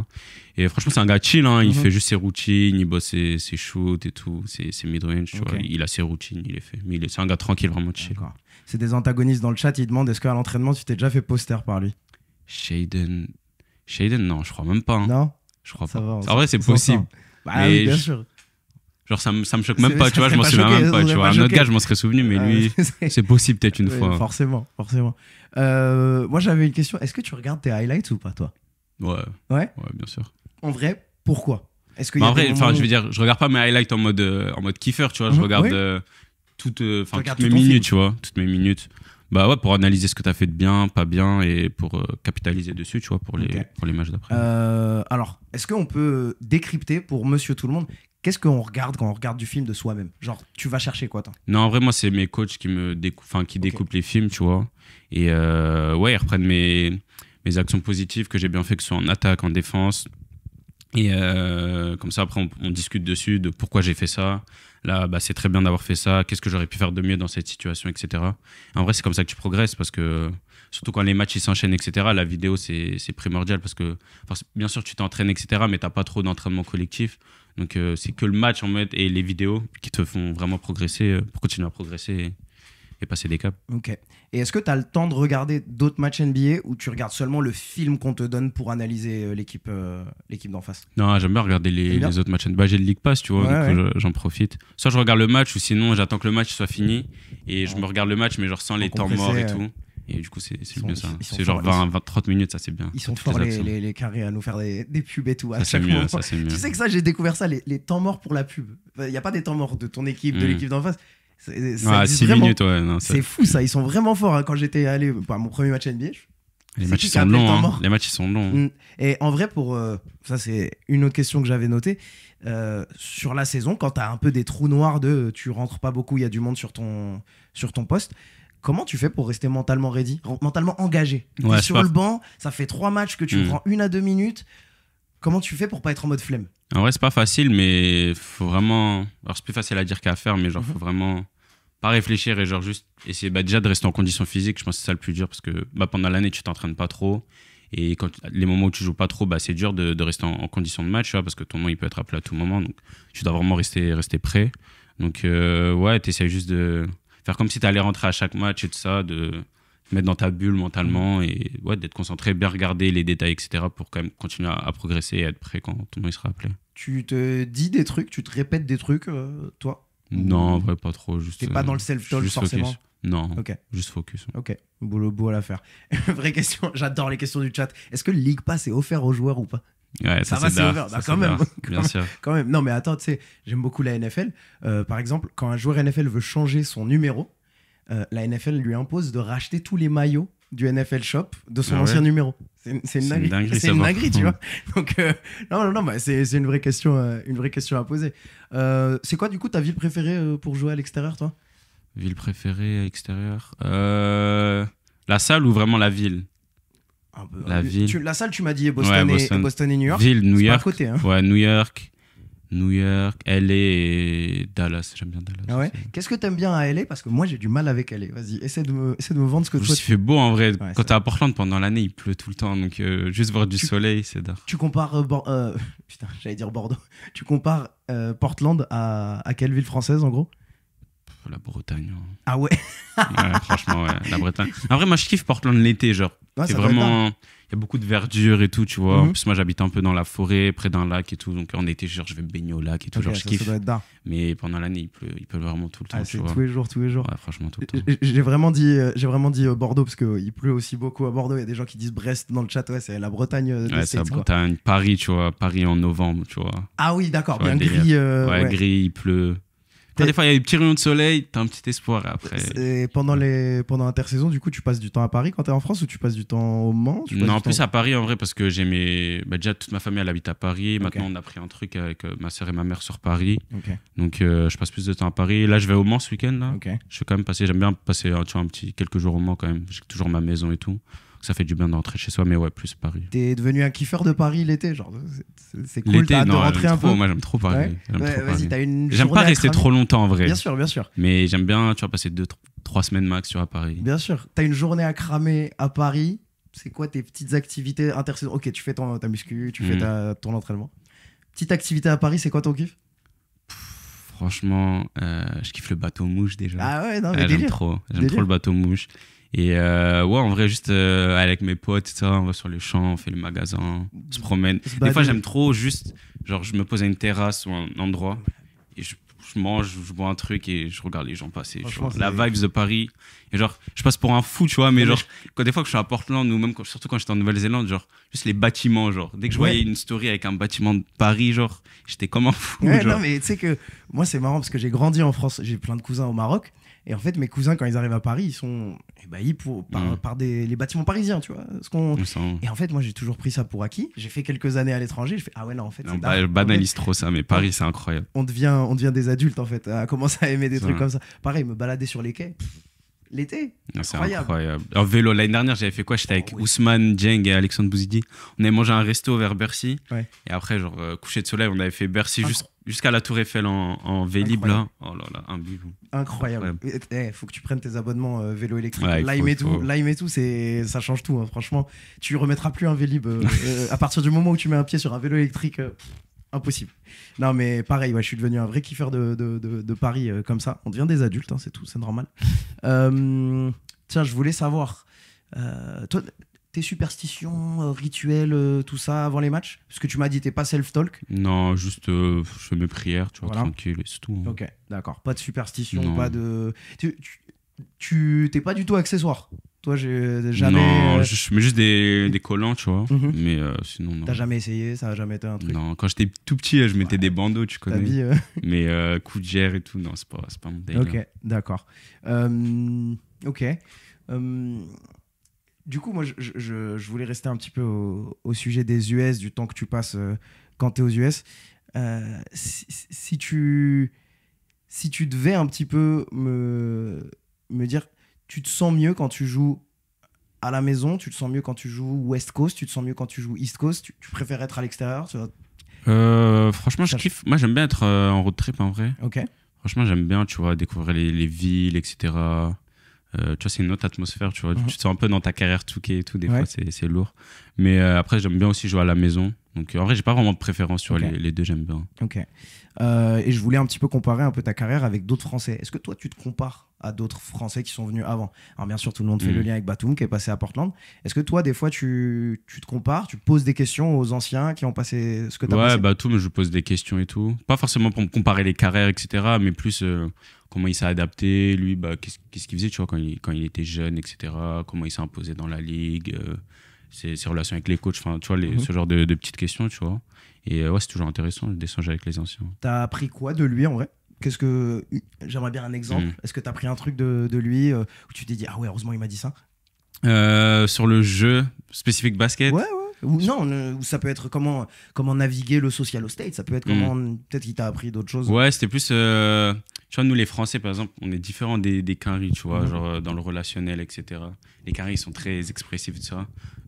Et franchement, c'est un gars chill, hein, il fait juste ses routines, il bosse ses shoots et tout, ses mid-range, tu vois. Il a ses routines, il les fait. Mais c'est un gars tranquille, vraiment chill. D'accord. C'est des antagonistes dans le chat, ils demandent est-ce qu'à l'entraînement, tu t'es déjà fait poster par lui? Shaedon, non, je crois même pas. Hein. Non? Je crois Ça pas. va, En vrai, c'est on s'en possible. sort. Bah Mais oui, bien sûr. Genre, ça me choque même C'est- pas, ça tu vois, je serait m'en pas souviens choqué, même ça pas, tu serait vois. pas Un autre choqué. gars, je m'en serais souvenu, mais lui, c'est possible peut-être une Oui, fois. Forcément. Moi, j'avais une question. Est-ce que tu regardes tes highlights ou pas, toi? Ouais, Ouais. bien sûr. En vrai, pourquoi? Est-ce qu'il y Mais a en des vrai, moments enfin, où- je veux dire, je regarde pas mes highlights en mode kiffeur, tu vois. Je regarde oui. toutes regardes mes tout ton film. minutes, tu vois, toutes mes minutes. Bah ouais, pour analyser ce que t'as fait de bien, pas bien, et pour capitaliser dessus, tu vois, pour les matchs d'après. Alors, est-ce qu'on peut décrypter pour Monsieur Tout le Monde qu'est-ce qu'on regarde quand on regarde du film de soi-même? Genre, tu vas chercher quoi, toi? Non, en vrai, moi, c'est mes coachs qui découpent les films, tu vois. Et ouais, ils reprennent mes actions positives que j'ai bien fait, que ce soit en attaque, en défense. Et comme ça, après, on discute dessus de pourquoi j'ai fait ça. Là, bah, c'est très bien d'avoir fait ça. Qu'est-ce que j'aurais pu faire de mieux dans cette situation, etc. En vrai, c'est comme ça que tu progresses parce que, surtout quand les matchs ils s'enchaînent, etc., la vidéo, c'est primordial parce que, bien sûr, tu t'entraînes, etc., mais tu n'as pas trop d'entraînement collectif. Donc, c'est que le match en mode et les vidéos qui te font vraiment progresser pour continuer à progresser et passer des caps. Ok. Et est-ce que tu as le temps de regarder d'autres matchs NBA ou tu regardes seulement le film qu'on te donne pour analyser l'équipe d'en face? Non, j'aime bien regarder les autres matchs. Bah, j'ai le League Pass, tu vois, donc j'en profite. Soit je regarde le match ou sinon j'attends que le match soit fini et je me regarde le match, mais genre sans les temps morts et tout. Et du coup, c'est mieux ça. C'est genre 20-30 minutes, ça c'est bien. Ils sont forts les carrés à nous faire des pubs et tout. Ça c'est mieux, ça c'est mieux. Tu sais que ça, j'ai découvert ça, les temps morts pour la pub. Il n'y a pas des temps morts de ton équipe, de l'équipe d'en face. Ah, 6 minutes, ouais. Non, c'est fou ça, ils sont vraiment forts. Hein. Quand j'étais allé à mon premier match NBA, les matchs ils sont longs. Hein. Les matchs ils sont longs. Et en vrai, ça c'est une autre question que j'avais notée. Sur la saison, quand tu as un peu des trous noirs de tu rentres pas beaucoup, il y a du monde sur ton poste. Comment tu fais pour rester mentalement ready, mentalement engagé? Ouais, sur le banc, ça fait 3 matchs que tu prends 1 à 2 minutes. Comment tu fais pour pas être en mode flemme? En vrai, c'est pas facile, mais faut vraiment. Alors, c'est plus facile à dire qu'à faire, mais genre, faut vraiment pas réfléchir et genre juste essayer déjà de rester en condition physique. Je pense que c'est ça le plus dur parce que pendant l'année, tu t'entraînes pas trop. Et quand les moments où tu joues pas trop, c'est dur de rester en condition de match, tu vois, parce que ton nom il peut être appelé à tout moment. Donc, tu dois vraiment rester prêt. Donc, ouais, t'essayes juste de faire comme si t'allais rentrer à chaque match et tout ça, de te mettre dans ta bulle mentalement et ouais, d'être concentré, bien regarder les détails, etc. pour quand même continuer à progresser et être prêt quand ton nom il sera appelé. Tu te dis des trucs, tu te répètes des trucs, toi? Non, en vrai, pas trop. T'es pas dans le self-talk forcément? Focus. Non, ok. Juste focus. Ok, beau à l'affaire. Vraie question, j'adore les questions du chat. Est-ce que le League Pass est offert aux joueurs ou pas? Ouais, Ça ça, va, c'est c'est d'art. ouvert. Ça, Bah, c'est quand même. d'art, bien sûr. Quand même. Non, mais attends, tu sais, j'aime beaucoup la NFL. Par exemple, quand un joueur NFL veut changer son numéro, la NFL lui impose de racheter tous les maillots du NFL Shop de son Ah ouais. ancien numéro. C'est une C'est une dinguerie. dinguerie, C'est ça, une par dinguerie, tu contre. vois. Donc, non, bah, c'est une vraie question à poser. C'est quoi, du coup, ta ville préférée pour jouer à l'extérieur, toi? Ville préférée à l'extérieur. La salle ou vraiment la ville? Un peu. La ville. La salle, tu m'as dit Boston, Ouais, et Boston et New York. Ville, New C'est pas à York. côté, hein. Ouais, New York, LA et Dallas. J'aime bien Dallas. Ah ouais. aussi. Qu'est-ce que t'aimes bien à LA? Parce que moi, j'ai du mal avec LA. Vas-y, essaie de me vendre ce que toi, Juste, il fait beau en vrai. Ouais, Quand c'est t'es à Portland pendant l'année, il pleut tout le temps. Donc, juste voir du soleil, c'est d'art. tu compares. Putain, j'allais dire Bordeaux. Tu compares Portland à quelle ville française, en gros? La Bretagne. Hein. Ah ouais. Ouais, franchement, ouais, la Bretagne. En vrai, moi, je kiffe Portland l'été, genre. Ouais, C'est ça doit être vraiment. Il y a beaucoup de verdure et tout, tu vois. En Mhm. plus, moi, j'habite un peu dans la forêt, près d'un lac et tout. Donc, en été, genre, je vais me baigner au lac et tout. Ok, genre, je ça kiffe. doit être d'art. Mais pendant l'année, il pleut vraiment tout le temps, Ah, tu c'est vois. tous les jours, tous les jours. Ouais, franchement, tout le temps. J'ai vraiment dit Bordeaux parce qu'il pleut aussi beaucoup à Bordeaux. Il y a des gens qui disent Brest dans le chat. Ouais, c'est la Bretagne des Ouais, c'est la States, quoi. Bretagne. Paris, tu vois. Paris en novembre, tu vois. Ah oui, d'accord. Tu vois, Bien le délire. gris. Ouais, ouais. gris, il pleut. Après, des fois, il y a des petits rayons de soleil, t'as un petit espoir. Et après. Et pendant l'intersaison, du coup, tu passes du temps à Paris quand t'es en France ou tu passes du temps au Mans? Non, en plus à Paris en vrai, parce que j'ai mes. Bah, déjà, toute ma famille, elle habite à Paris. Maintenant, on a pris un truc avec ma soeur et ma mère sur Paris. Ok, Donc, je passe plus de temps à Paris. Là, je vais au Mans ce week-end. Là. ok. Je vais quand même passer. J'aime bien passer tu vois, quelques jours au Mans quand même. J'ai toujours ma maison et tout. Ça fait du bien d'entrer chez soi, mais ouais, plus Paris. T'es devenu un kiffeur de Paris l'été, genre c'est cool, L'été, t'as hâte de non, rentrer un peu. moi j'aime trop Paris. Ouais. J'aime Ouais, trop vas-y, Paris. t'as une J'aime journée pas à rester cramer. trop longtemps en vrai. Bien sûr, bien sûr. Mais j'aime bien, tu vois, passer 3 semaines max tu vois, à Paris. Bien sûr. T'as une journée à cramer à Paris. C'est quoi tes petites activités intersaison? Ok, tu fais ta muscu, tu fais ton entraînement. Petite activité à Paris, c'est quoi ton kiff? Franchement, je kiffe le bateau mouche déjà. Ah ouais, non, mais J'aime délire. trop. J'aime Délire. trop le bateau mouche. Et ouais, en vrai, juste avec mes potes, ça, on va sur les champs, on fait le magasin, on se promène. Se Des fois, balader. j'aime trop juste, genre, je me pose à une terrasse ou un endroit et je mange, je bois un truc et je regarde les gens passer. Tu Franchement, vois. La c'est- vibes de Paris. Et genre, je passe pour un fou, tu vois, mais Ouais, genre, quand des fois que je suis à Portland ou même surtout quand j'étais en Nouvelle-Zélande, genre, juste les bâtiments, genre, dès que je Ouais. voyais une story avec un bâtiment de Paris, genre, j'étais comme un fou. Ouais, genre. non, mais tu sais que moi, c'est marrant parce que j'ai grandi en France. J'ai plein de cousins au Maroc. Et en fait, mes cousins, quand ils arrivent à Paris, ils sont ébahis par les bâtiments parisiens, tu vois. On sent- Et en fait, moi, j'ai toujours pris ça pour acquis. J'ai fait quelques années à l'étranger. Je fais, ah ouais, non, en fait, Non, c'est bah, dingue. je banalise trop ça, mais Paris, c'est incroyable. On devient des adultes, en fait, à commencer à aimer des Ça. trucs comme ça. Pareil, me balader sur les quais. L'été, Non, c'est incroyable. incroyable. En vélo, l'année dernière, j'avais fait quoi? J'étais avec oui. Ousmane, Dieng et Alexandre Bouzidi. On avait mangé un resto vers Bercy. Ouais. Et après, genre, coucher de soleil, on avait fait Bercy Incro- jusqu'à la Tour Eiffel en Vélib, là. Oh là là, un but. Incroyable. Faut que tu prennes tes abonnements vélo électrique. Ouais, Lime et faut. tout, Lime et tout, ça change tout. Hein. Franchement, tu remettras plus un Vélib à partir du moment où tu mets un pied sur un vélo électrique. Impossible. Non, mais pareil, ouais, je suis devenu un vrai kiffeur de Paris comme ça. On devient des adultes, hein, c'est tout, c'est normal. Tiens, je voulais savoir, toi, tes superstitions, rituels, tout ça avant les matchs? Parce que tu m'as dit, t'es pas self-talk. Non, juste, je fais mes prières, tu vois, Voilà. tranquille, et c'est tout. Hein. Ok, d'accord. Pas de superstition, Non. pas de. Tu t'es pas du tout accessoire. Toi, j'ai jamais. Non, je mets juste des collants, tu vois. Mhm. Mais sinon, non. T'as jamais essayé, ça a jamais été un truc. Non, quand j'étais tout petit, je mettais Ouais. des bandeaux, tu Ta connais. vie. Mais Cougère et tout, non, c'est pas mon délire. Ok, d'accord. Ok. Du coup, moi, je voulais rester un petit peu au sujet des US, du temps que tu passes quand tu es aux US. Si tu devais un petit peu me dire, tu te sens mieux quand tu joues à la maison, tu te sens mieux quand tu joues West Coast, tu te sens mieux quand tu joues East Coast, tu préfères être à l'extérieur, tu vois. Franchement, je Ça- kiffe. Moi, j'aime bien être en road trip en vrai. Ok. Franchement, j'aime bien, tu vois, découvrir les villes, etc. Tu vois, c'est une autre atmosphère, tu vois. Mhm. Tu te sens un peu dans ta carrière touquet et tout, des Ouais. fois, c'est lourd. Mais après, j'aime bien aussi jouer à la maison. Donc, en vrai, j'ai pas vraiment de préférence, tu vois, Ok. les deux, j'aime bien. Ok. Et je voulais un petit peu comparer un peu ta carrière avec d'autres Français. Est-ce que toi, tu te compares à d'autres Français qui sont venus avant? Alors, bien sûr, tout le monde fait le lien avec Batum, qui est passé à Portland. Est-ce que toi, des fois, tu te compares, tu poses des questions aux anciens qui ont passé ce que tu as Ouais, passé? bah tout, mais je pose des questions et tout. Pas forcément pour me comparer les carrières, etc. Mais plus comment il s'est adapté, lui, bah, qu'est-ce qu'il faisait, tu vois, quand il était jeune, etc. Comment il s'est imposé dans la ligue. ses relations avec les coachs, enfin, tu vois, ce genre de petites questions, tu vois. Et ouais, c'est toujours intéressant d'échanger avec les anciens. T'as appris quoi de lui en vrai? J'aimerais bien un exemple. Est-ce que t'as pris un truc de lui où tu t'es dit ah ouais, heureusement il m'a dit ça? Sur le jeu spécifique basket. Ouais. Ou non, ça peut être comment naviguer le social au State. Ça peut être peut-être qu'il t'a appris d'autres choses. Ouais, c'était plus. Tu vois, nous les Français, par exemple, on est différents des Quinri, tu vois, genre dans le relationnel, etc. Les Quinri, ils sont très expressifs, etc.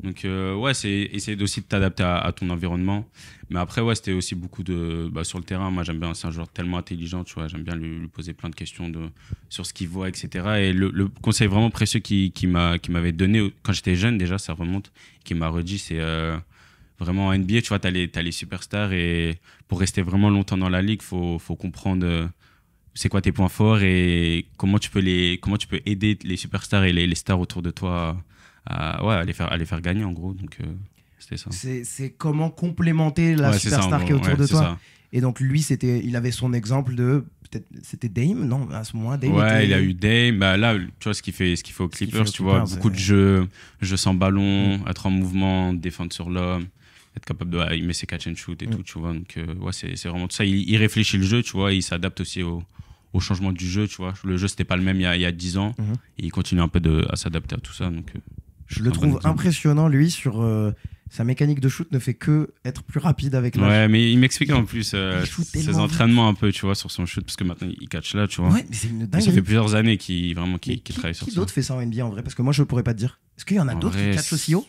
Donc, ouais, c'est essayer aussi de t'adapter à ton environnement. Mais après, ouais, c'était aussi beaucoup de. Bah, sur le terrain, moi, j'aime bien. C'est un joueur tellement intelligent, tu vois. J'aime bien lui poser plein de questions sur ce qu'il voit, etc. Et le conseil vraiment précieux qu'il m'avait donné quand j'étais jeune, déjà, ça remonte, qu'il m'a redit, c'est. Vraiment en NBA, tu vois, t'as les superstars et pour rester vraiment longtemps dans la ligue, faut comprendre c'est quoi tes points forts et comment tu peux aider les superstars et les stars autour de toi à les faire gagner en gros. Donc c'était ça. C'est comment complémenter la superstar qui est autour de toi. Ça. Et donc lui, il avait son exemple de peut-être c'était Dame, non, à ce moment Dame. Ouais, il a eu Dame. Bah là, tu vois ce qu'il fait aux Clippers, tu vois, beaucoup de jeux sans ballon, être en mouvement, défendre sur l'homme. Être capable de il met ses catch and shoot et tout, tu vois. Donc ouais, c'est vraiment tout ça. Il réfléchit le jeu, tu vois, il s'adapte aussi au changement du jeu, tu vois. Le jeu c'était pas le même il y a 10 ans et il continue un peu à s'adapter à tout ça. Donc je le trouve impressionnant lui sur sa mécanique de shoot ne fait que être plus rapide avec l'âge. Ouais, mais il m'explique en plus ses entraînements un peu, tu vois, sur son shoot parce que maintenant il catch là, tu vois. Ouais, mais c'est une dinguerie. Ça fait plusieurs années qu'il travaille sur ça. Qui d'autre fait ça en NBA en vrai? Parce que moi je pourrais pas te dire. Est-ce qu'il y en a d'autres qui catchent aussi haut?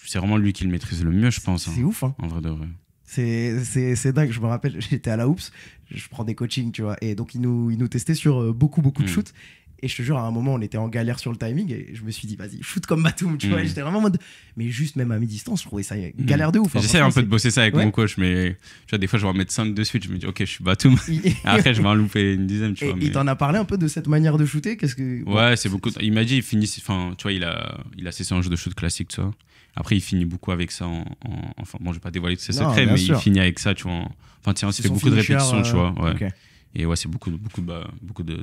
C'est vraiment lui qui le maîtrise le mieux, je pense. C'est ouf, hein. En vrai de vrai. C'est dingue. Je me rappelle, j'étais à la Hoops, je prends des coachings, tu vois, et donc ils nous testaient sur beaucoup de shoots. Et je te jure, à un moment, on était en galère sur le timing et je me suis dit, vas-y, shoot comme Batum, tu vois. Et j'étais vraiment en mode. Mais juste, même à mi-distance, je trouvais ça galère de ouf. Hein, j'essaie un peu de bosser ça avec mon coach, mais tu vois, des fois, je vais en mettre 5 de suite. Je me dis, ok, je suis Batum. Après, je vais en louper une dizaine, tu vois. Il t'en a parlé un peu de cette manière de shooter? Ouais, c'est beaucoup. Il m'a dit, enfin, tu vois, il a ses séances de shoot classiques, tu vois. Après, il finit beaucoup avec ça. Enfin, bon, je vais pas dévoiler tous ses secrets, mais il finit avec ça, tu vois. Enfin, tiens, il fait beaucoup de répétitions, tu vois. Ouais. Okay. Et ouais, c'est beaucoup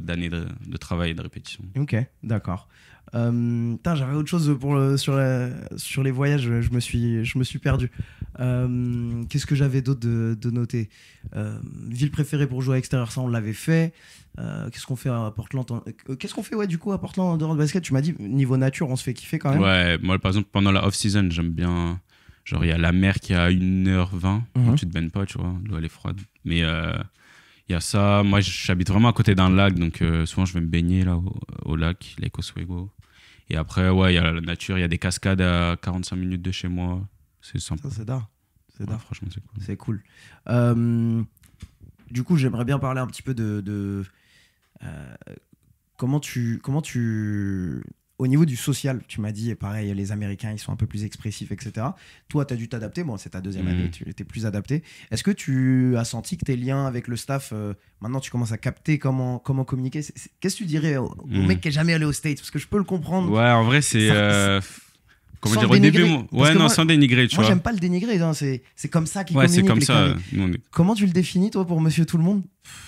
d'années de travail et de répétition. Ok, d'accord. J'avais autre chose sur les voyages, je me suis perdu. Qu'est-ce que j'avais d'autre de noter? Ville préférée pour jouer à l'extérieur, ça on l'avait fait. Qu'est-ce qu'on fait à Portland? Qu'est-ce qu'on fait du coup à Portland en dehors de basket? Tu m'as dit niveau nature, on se fait kiffer quand même. Ouais, moi par exemple pendant la off-season, j'aime bien. Genre il y a la mer qui est à 1h20, quand tu te baignes pas, tu vois, l'eau elle est froide. Mais il y a ça, moi j'habite vraiment à côté d'un lac, donc souvent je vais me baigner là au lac, Lake Oswego. Et après, ouais, il y a la nature, il y a des cascades à 45 minutes de chez moi. C'est sympa. Ça, c'est d'art. Ouais, franchement, c'est cool. C'est cool. Du coup, j'aimerais bien parler un petit peu de comment tu au niveau du social, tu m'as dit, pareil, les Américains, ils sont un peu plus expressifs, etc. Toi, tu as dû t'adapter. Bon, c'est ta deuxième année, tu étais plus adapté. Est-ce que tu as senti que tes liens avec le staff, maintenant, tu commences à capter comment communiquer? Qu'est-ce que tu dirais au mec qui n'est jamais allé aux States? Parce que je peux le comprendre. Ouais, en vrai, c'est... Comment dire, au début, sans dénigrer, tu vois. Moi, j'aime pas le dénigrer, hein, c'est comme ça qu'il communique. Ouais, c'est comme ça. Comment tu le définis, toi, pour Monsieur Tout le Monde?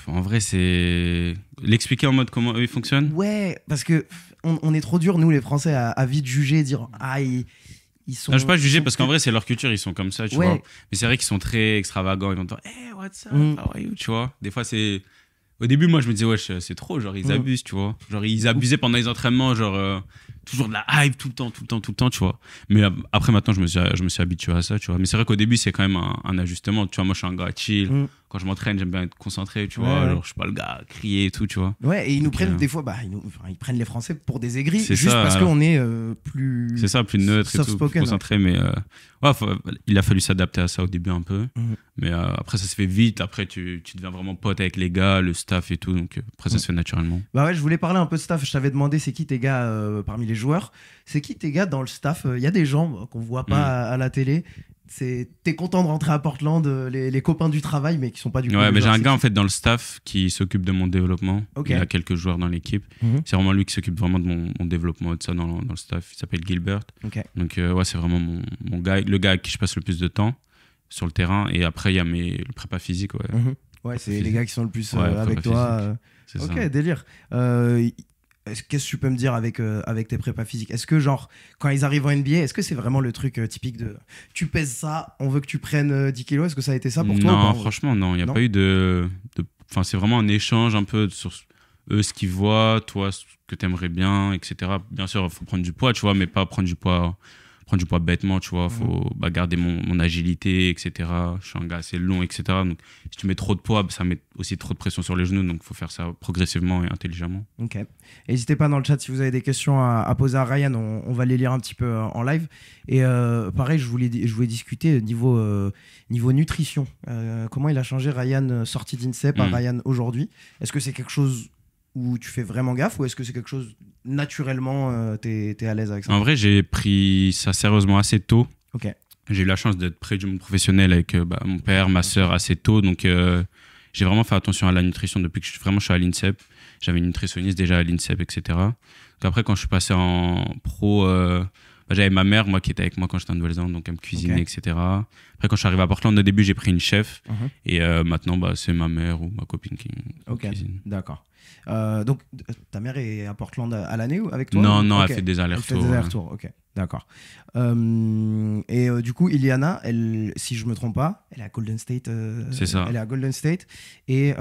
En vrai, c'est l'expliquer en mode comment eux, ils fonctionnent. Ouais, parce que on est trop dur, nous, les Français, à vite juger, dire ils sont... Non, je ne vais pas juger, parce qu'en vrai, c'est leur culture, ils sont comme ça, tu vois. Mais c'est vrai qu'ils sont très extravagants, ils vont te dire, hey, what's up, how are you, tu vois. Des fois, c'est... Au début, moi, je me disais, ouais, c'est trop, genre, ils abusent, tu vois. Genre, ils abusaient pendant les entraînements, genre... toujours de la hype tout le temps, tu vois. Mais après, maintenant, je me suis habitué à ça, tu vois. Mais c'est vrai qu'au début, c'est quand même un ajustement. Tu vois, moi, je suis un gars chill. Quand je m'entraîne, j'aime bien être concentré, tu vois. Genre, je suis pas le gars à crier et tout, tu vois. Ouais, et ils nous prennent des fois, ils prennent les Français pour des aigris, juste parce qu'on est plus... C'est ça, plus neutre et tout, plus concentré. Mais il a fallu s'adapter à ça au début un peu. Mais après, ça se fait vite. Après, tu deviens vraiment pote avec les gars, le staff et tout. Donc après, ça se fait naturellement. Bah ouais, je voulais parler un peu de staff. Je t'avais demandé, c'est qui tes gars parmi les joueurs? C'est qui tes gars dans le staff? Il y a des gens qu'on voit pas à la télé. T'es content de rentrer à Portland, les copains du travail, mais qui sont pas du coup. Ouais, mais j'ai un gars en fait dans le staff qui s'occupe de mon développement. Il y a quelques joueurs dans l'équipe. C'est vraiment lui qui s'occupe vraiment de mon développement et de ça dans le staff. Il s'appelle Gilbert. Donc ouais, c'est vraiment mon gars, le gars avec qui je passe le plus de temps sur le terrain. Et après, il y a le prépa physique. Ouais, ouais, c'est les gars qui sont le plus avec toi. C'est ok, ça. délire. Qu'est-ce que tu peux me dire avec tes prépas physiques? Est-ce que, genre, quand ils arrivent en NBA, est-ce que c'est vraiment le truc typique de tu pèses ça, on veut que tu prennes 10 kilos? Est-ce que ça a été ça pour toi ou Non, pas? franchement, non. Il n'y a Non. pas eu de. Enfin, c'est vraiment un échange un peu sur eux, ce qu'ils voient, toi, ce que tu aimerais bien, etc. Bien sûr, il faut prendre du poids, tu vois, mais pas prendre du poids bêtement, tu vois. Il faut garder mon agilité, etc. Je suis un gars assez long, etc. Donc, si tu mets trop de poids, ça met aussi trop de pression sur les genoux. Donc, il faut faire ça progressivement et intelligemment. Ok. N'hésitez pas dans le chat si vous avez des questions à poser à Ryan, on va les lire un petit peu en live. Et pareil, je voulais discuter niveau nutrition. Comment il a changé Ryan sorti d'INSEP à Ryan aujourd'hui? Est-ce que c'est quelque chose où tu fais vraiment gaffe ou est-ce que c'est quelque chose naturellement t'es à l'aise avec ça? En vrai, j'ai pris ça sérieusement assez tôt. Ok. J'ai eu la chance d'être près du monde professionnel avec mon père, ma sœur assez tôt. Donc, j'ai vraiment fait attention à la nutrition depuis que je suis à l'INSEP. J'avais une nutritionniste déjà à l'INSEP, etc. Donc après, quand je suis passé en pro, j'avais ma mère, moi, qui était avec moi quand j'étais en Nouvelle-Zélande, donc elle me cuisinait, etc. Après, quand je suis arrivé à Portland, au début, j'ai pris une chef. Et maintenant, c'est ma mère ou ma copine qui cuisine. D'accord. Donc, ta mère est à Portland à l'année ou avec toi? Non, okay. Elle fait des allers-retours. Elle fait des allers-retours, ok. D'accord. Et du coup, Iliana, elle, si je me trompe pas, elle est à Golden State. C'est ça. Elle est à Golden State. Et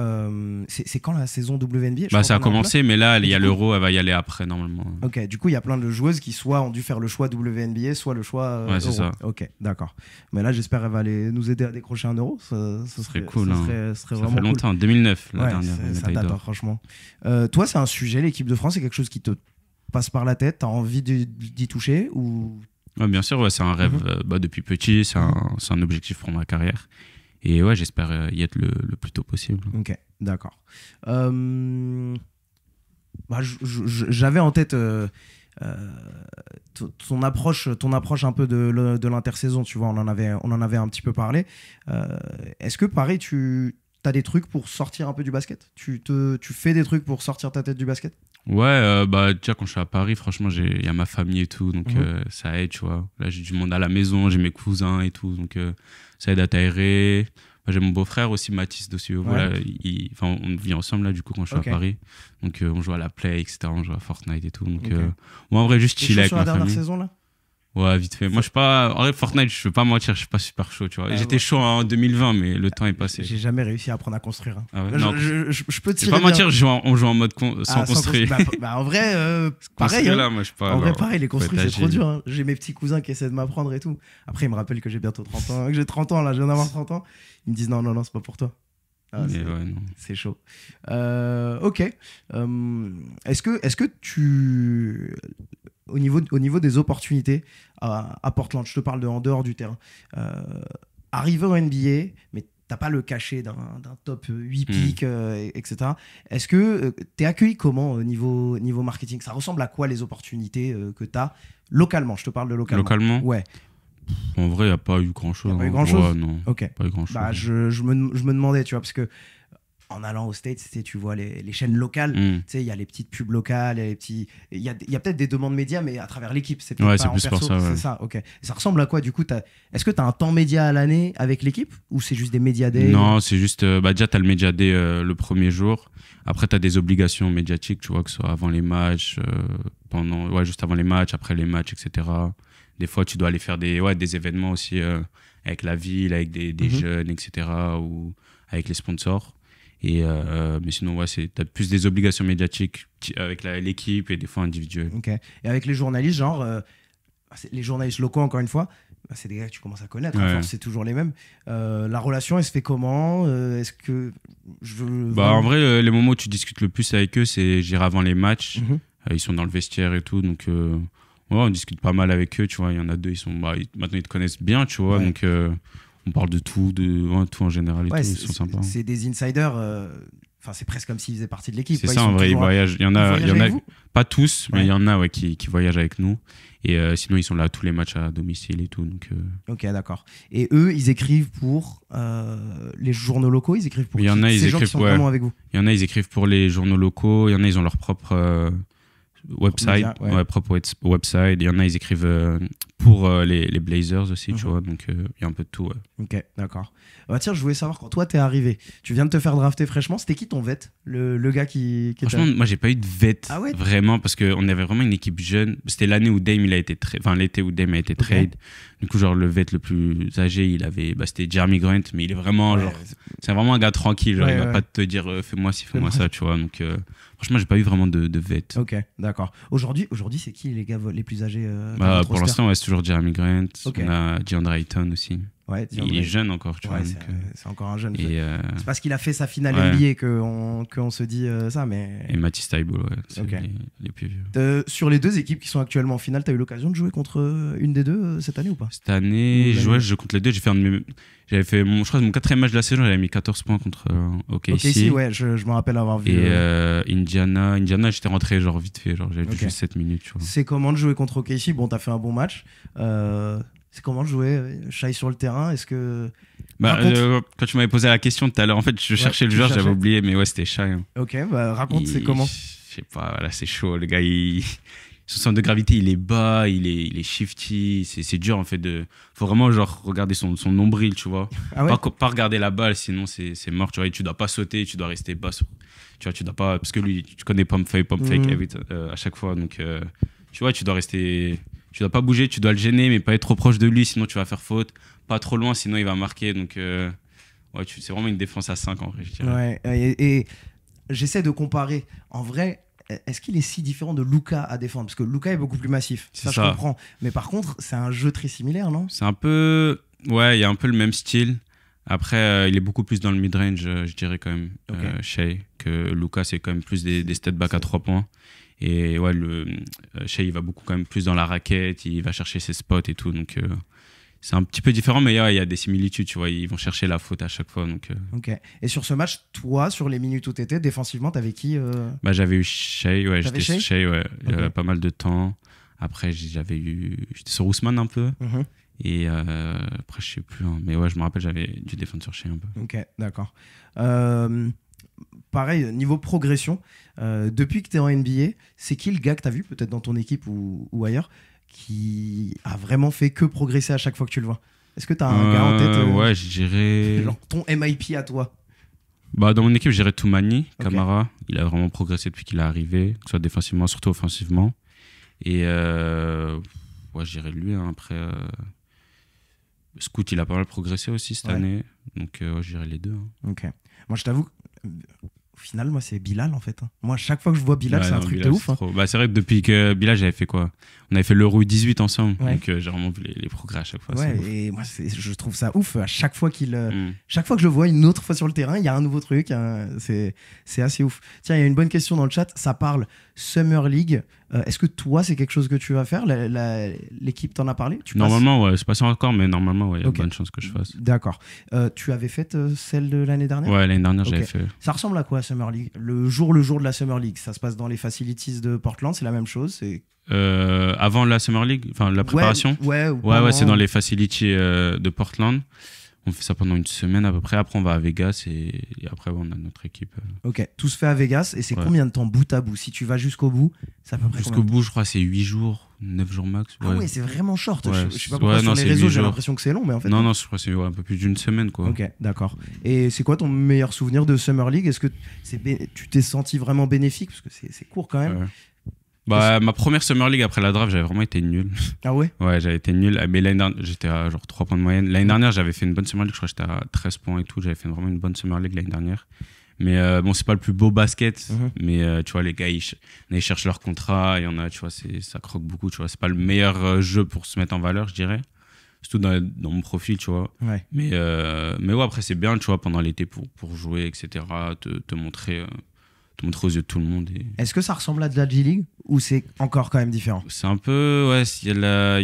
c'est quand la saison WNBA? Ça a commencé, mais là, il y a l'Euro, elle va y aller après, normalement. Ok, du coup, il y a plein de joueuses qui soit ont dû faire le choix WNBA, soit le choix ouais, c'est Euro. ça. Ok, d'accord. Mais là, j'espère qu'elle va aller nous aider à décrocher un Euro. Ça serait cool. Ça serait vraiment fait longtemps, cool. 2009, la dernière. Ça date, hein, franchement. Toi, c'est un sujet, l'équipe de France, c'est quelque chose qui te passe par la tête? T'as envie d'y toucher ou... Ouais, bien sûr, c'est un rêve depuis petit, c'est un objectif pour ma carrière. Et ouais, j'espère y être le plus tôt possible. Ok, d'accord. J'avais en tête ton approche un peu de l'intersaison, tu vois, on en avait un petit peu parlé. Est-ce que pareil, tu as des trucs pour sortir un peu du basket? Tu fais des trucs pour sortir ta tête du basket? Ouais, déjà quand je suis à Paris, franchement, il y a ma famille et tout, donc ça aide, tu vois. Là, j'ai du monde à la maison, j'ai mes cousins et tout, donc ça aide à t'aérer. Moi, j'ai mon beau-frère aussi, Mathis Dossio. Voilà, on vit ensemble là, du coup, quand je suis à Paris. Donc, on joue à la Play, etc. On joue à Fortnite et tout. Donc, moi, en vrai, juste chiller avec ma famille. Sur la dernière saison là? Ouais, vite fait. Moi, je suis pas. En vrai, Fortnite, je vais pas mentir, je suis pas super chaud, tu vois. J'étais chaud en 2020, mais le temps est passé. J'ai jamais réussi à apprendre à construire. Hein. Ah ouais, non, je peux tirer. C'est pas mentir, on joue en mode sans construire. En vrai, pareil. Là, moi, je suis pas. En vrai, pareil, les construits, c'est trop dur. Hein. J'ai mes petits cousins qui essaient de m'apprendre et tout. Après, ils me rappellent que j'ai bientôt 30 ans. Que j'ai 30 ans, là, je viens d'avoir 30 ans. Ils me disent non, c'est pas pour toi. C'est chaud. Ok. Est-ce que tu... Au niveau des opportunités à Portland, je te parle de en dehors du terrain, arriver en NBA, mais t'as pas le cachet d'un top 8 pick, etc. Est-ce que t'es accueilli comment au niveau marketing? Ça ressemble à quoi les opportunités que t'as localement? Je te parle de localement. Localement? Ouais. En vrai, il n'y a pas eu grand-chose. Il n'y a pas eu grand-chose? Non, ok. Pas eu grand-chose. Je me demandais, tu vois, parce que en allant aux States, tu vois les chaînes locales, il y a les petites pubs locales, il y a peut-être des demandes médias, mais à travers l'équipe. C'est peut-être pas en plus perso. Pour ça, c'est ça, ok. Et ça ressemble à quoi, du coup? Est-ce que tu as un temps média à l'année avec l'équipe ou c'est juste des média days? Non, c'est juste, déjà, tu as le média day le premier jour. Après, tu as des obligations médiatiques, tu vois, que ce soit avant les matchs, juste avant les matchs, après les matchs, etc. Des fois, tu dois aller faire des événements aussi avec la ville, avec des jeunes, etc. ou avec les sponsors. Mais sinon, t'as plus des obligations médiatiques avec l'équipe et des fois individuelles. Ok. Et avec les journalistes, genre, les journalistes locaux, encore une fois, c'est des gars que tu commences à connaître, à force, c'est toujours les mêmes. La relation, elle se fait comment? Est-ce que en vrai, les moments où tu discutes le plus avec eux, c'est j'irai avant les matchs. Ils sont dans le vestiaire et tout, donc on discute pas mal avec eux, tu vois. Il y en a deux, maintenant ils te connaissent bien, tu vois, donc on parle de tout, tout en général et tout, ils sont sympas. C'est des insiders, c'est presque comme s'ils faisaient partie de l'équipe. C'est ça, en vrai, ils voyagent. Il y en a pas tous, mais il y en a qui voyagent avec nous. Et sinon, ils sont là à tous les matchs à domicile et tout. Donc, ok, d'accord. Et eux, ils écrivent pour les journaux locaux, ils écrivent pour il y en a, ces gens qui sont vraiment avec vous? Il y en a, ils écrivent pour les journaux locaux. Il y en a, ils ont leur propre website, média, ouais. ouais, propre website. Il y en a, ils écrivent pour les Blazers aussi, tu vois. Donc, il y a un peu de tout, ouais. Ok, d'accord. Bah tiens, je voulais savoir, quand toi t'es arrivé, tu viens de te faire drafter fraîchement, c'était qui ton vet? Le gars qui était... Franchement, moi, j'ai pas eu de vet, Ah ouais? vraiment, parce qu'on avait vraiment une équipe jeune. C'était l'année où Dame, il a été enfin, l'été où Dame a été trade. Du coup, genre, le vet le plus âgé, il avait, c'était Jeremy Grant, mais il est vraiment, genre, c'est vraiment un gars tranquille. Genre, il va pas te dire, fais-moi ci, fais-moi ça, tu vois. Donc, franchement, j'ai pas eu vraiment de vet. Ok, d'accord. Aujourd'hui, c'est qui les gars les plus âgés Pour l'instant, ouais, c'est toujours Jeremy Grant. Okay. On a DeAndre Ayton aussi. Ouais, il est jeune encore, tu vois. C'est encore un jeune. Et c'est parce qu'il a fait sa finale NBA qu'on se dit ça, mais... Et Matisse Thybulle, ouais, c'est les plus vieux. Sur les deux équipes qui sont actuellement en finale, t'as eu l'occasion de jouer contre une des deux cette année ou pas? Cette année, je joue contre les deux. J'avais fait je crois mon 4e match de la saison, j'avais mis 14 points contre OKC. OKC, ouais, je me rappelle avoir vu. Et Indiana, j'étais rentré genre vite fait, genre j'avais juste 7 minutes. Tu vois. C'est comment de jouer contre OKC? Bon, t'as fait un bon match. C'est comment de jouer Shai sur le terrain? Est-ce que... quand tu m'avais posé la question tout à l'heure, en fait, je cherchais le joueur, j'avais oublié, mais ouais, c'était Shai. Hein. Ok, bah raconte, c'est comment? Je sais pas, là c'est chaud, le gars, son centre de gravité, il est bas, il est shifty, c'est dur en fait faut vraiment genre regarder son nombril, tu vois. Ah ouais? Pas regarder la balle, sinon c'est mort, tu vois. Et tu dois pas sauter, tu dois rester bas, tu vois, tu dois pas, parce que lui, tu connais pump fake à chaque fois, donc tu vois, tu dois pas bouger, tu dois le gêner, mais pas être trop proche de lui, sinon tu vas faire faute. Pas trop loin, sinon il va marquer, donc ouais, c'est vraiment une défense à 5 en vrai, je dirais. Ouais, et j'essaie de comparer. En vrai, est-ce qu'il est si différent de Luka à défendre? Parce que Luka est beaucoup plus massif, ça je comprends. Mais par contre, c'est un jeu très similaire, non? C'est un peu... Ouais, il y a un peu le même style. Après, il est beaucoup plus dans le mid-range, je dirais quand même, Shai, que Luka, c'est quand même plus des step back à 3 points. Et ouais, Shai, il va beaucoup quand même plus dans la raquette, il va chercher ses spots et tout, donc... c'est un petit peu différent, mais il y a des similitudes, tu vois. Ils vont chercher la faute à chaque fois. Donc, Ok. Et sur ce match, toi, sur les minutes où t'étais, défensivement, t'avais qui J'avais eu Shai, ouais. J'étais sur Shai, ouais. J'avais pas mal de temps. Après, j'étais sur Ousmane un peu. Et après, je sais plus. Hein. Mais ouais, je me rappelle, j'avais dû défendre sur Shai un peu. Ok, d'accord. Pareil, niveau progression, depuis que t'es en NBA, c'est qui le gars que t'as vu, peut-être dans ton équipe ou ailleurs, qui a vraiment fait que progresser à chaque fois que tu le vois? Est-ce que tu as un gars en tête Ouais, je dirais... Genre ton MIP à toi? Dans mon équipe, je dirais Toumani, Camara. Il a vraiment progressé depuis qu'il est arrivé, que ce soit défensivement, surtout offensivement. Et ouais, je dirais lui. Hein. Après, Scoot, il a pas mal progressé aussi cette année. Donc, ouais, je dirais les deux. Hein. Ok. Moi, je t'avoue... Au final, moi, c'est Bilal en fait. Moi, chaque fois que je vois Bilal, c'est un truc de ouf. Hein. C'est vrai que depuis que Bilal, j'avais fait quoi? On avait fait l'Euro 18 ensemble. Donc, j'ai vraiment vu les progrès à chaque fois. Ouais, et moi, je trouve ça ouf. À chaque fois chaque fois que je le vois une autre fois sur le terrain, il y a un nouveau truc. C'est assez ouf. Tiens, il y a une bonne question dans le chat. Ça parle Summer League. Est-ce que toi, c'est quelque chose que tu vas faire? L'équipe t'en a parlé? Normalement, ouais. C'est pas ça encore, mais normalement, ouais, il y a de bonnes chances que je fasse. D'accord. Tu avais fait celle de l'année dernière? Ouais, l'année dernière, j'avais fait. Ça ressemble à quoi, Summer League? Le jour de la Summer League, ça se passe dans les facilities de Portland, c'est la même chose? Avant la Summer League, enfin la préparation? Ouais, c'est dans les facilities de Portland. On fait ça pendant une semaine à peu près. Après, on va à Vegas et après, on a notre équipe. Ok, tout se fait à Vegas. Et c'est combien de temps bout à bout? Si tu vas jusqu'au bout, ça peut Jusqu'au bout, je crois, c'est 8 jours, 9 jours max. Ah ouais, c'est vraiment short. Ouais, je sais pas pourquoi sur les réseaux, j'ai l'impression que c'est long, mais en fait. Non, je crois que c'est un peu plus d'une semaine, quoi. Ok, d'accord. Et c'est quoi ton meilleur souvenir de Summer League? Est-ce que tu t'es senti vraiment bénéfique? Parce que c'est court quand même. Ouais. Ma première Summer League après la draft, j'avais vraiment été nul. Ah ouais? Ouais, j'avais été nul. Mais l'année dernière, j'étais à genre 3 points de moyenne. L'année dernière, j'avais fait une bonne Summer League. Je crois que j'étais à 13 points et tout. J'avais fait vraiment une bonne Summer League l'année dernière. Mais bon, c'est pas le plus beau basket. Mais tu vois, les gars, ils cherchent leur contrat. Il y en a, tu vois, ça croque beaucoup. Tu vois, c'est pas le meilleur jeu pour se mettre en valeur, je dirais. Surtout dans mon profil, tu vois. Ouais. Mais ouais, après, c'est bien, tu vois, pendant l'été pour jouer, etc. Te montrer aux yeux de tout le monde. Est-ce que ça ressemble à de la G-League ou c'est encore quand même différent? C'est un peu, ouais, il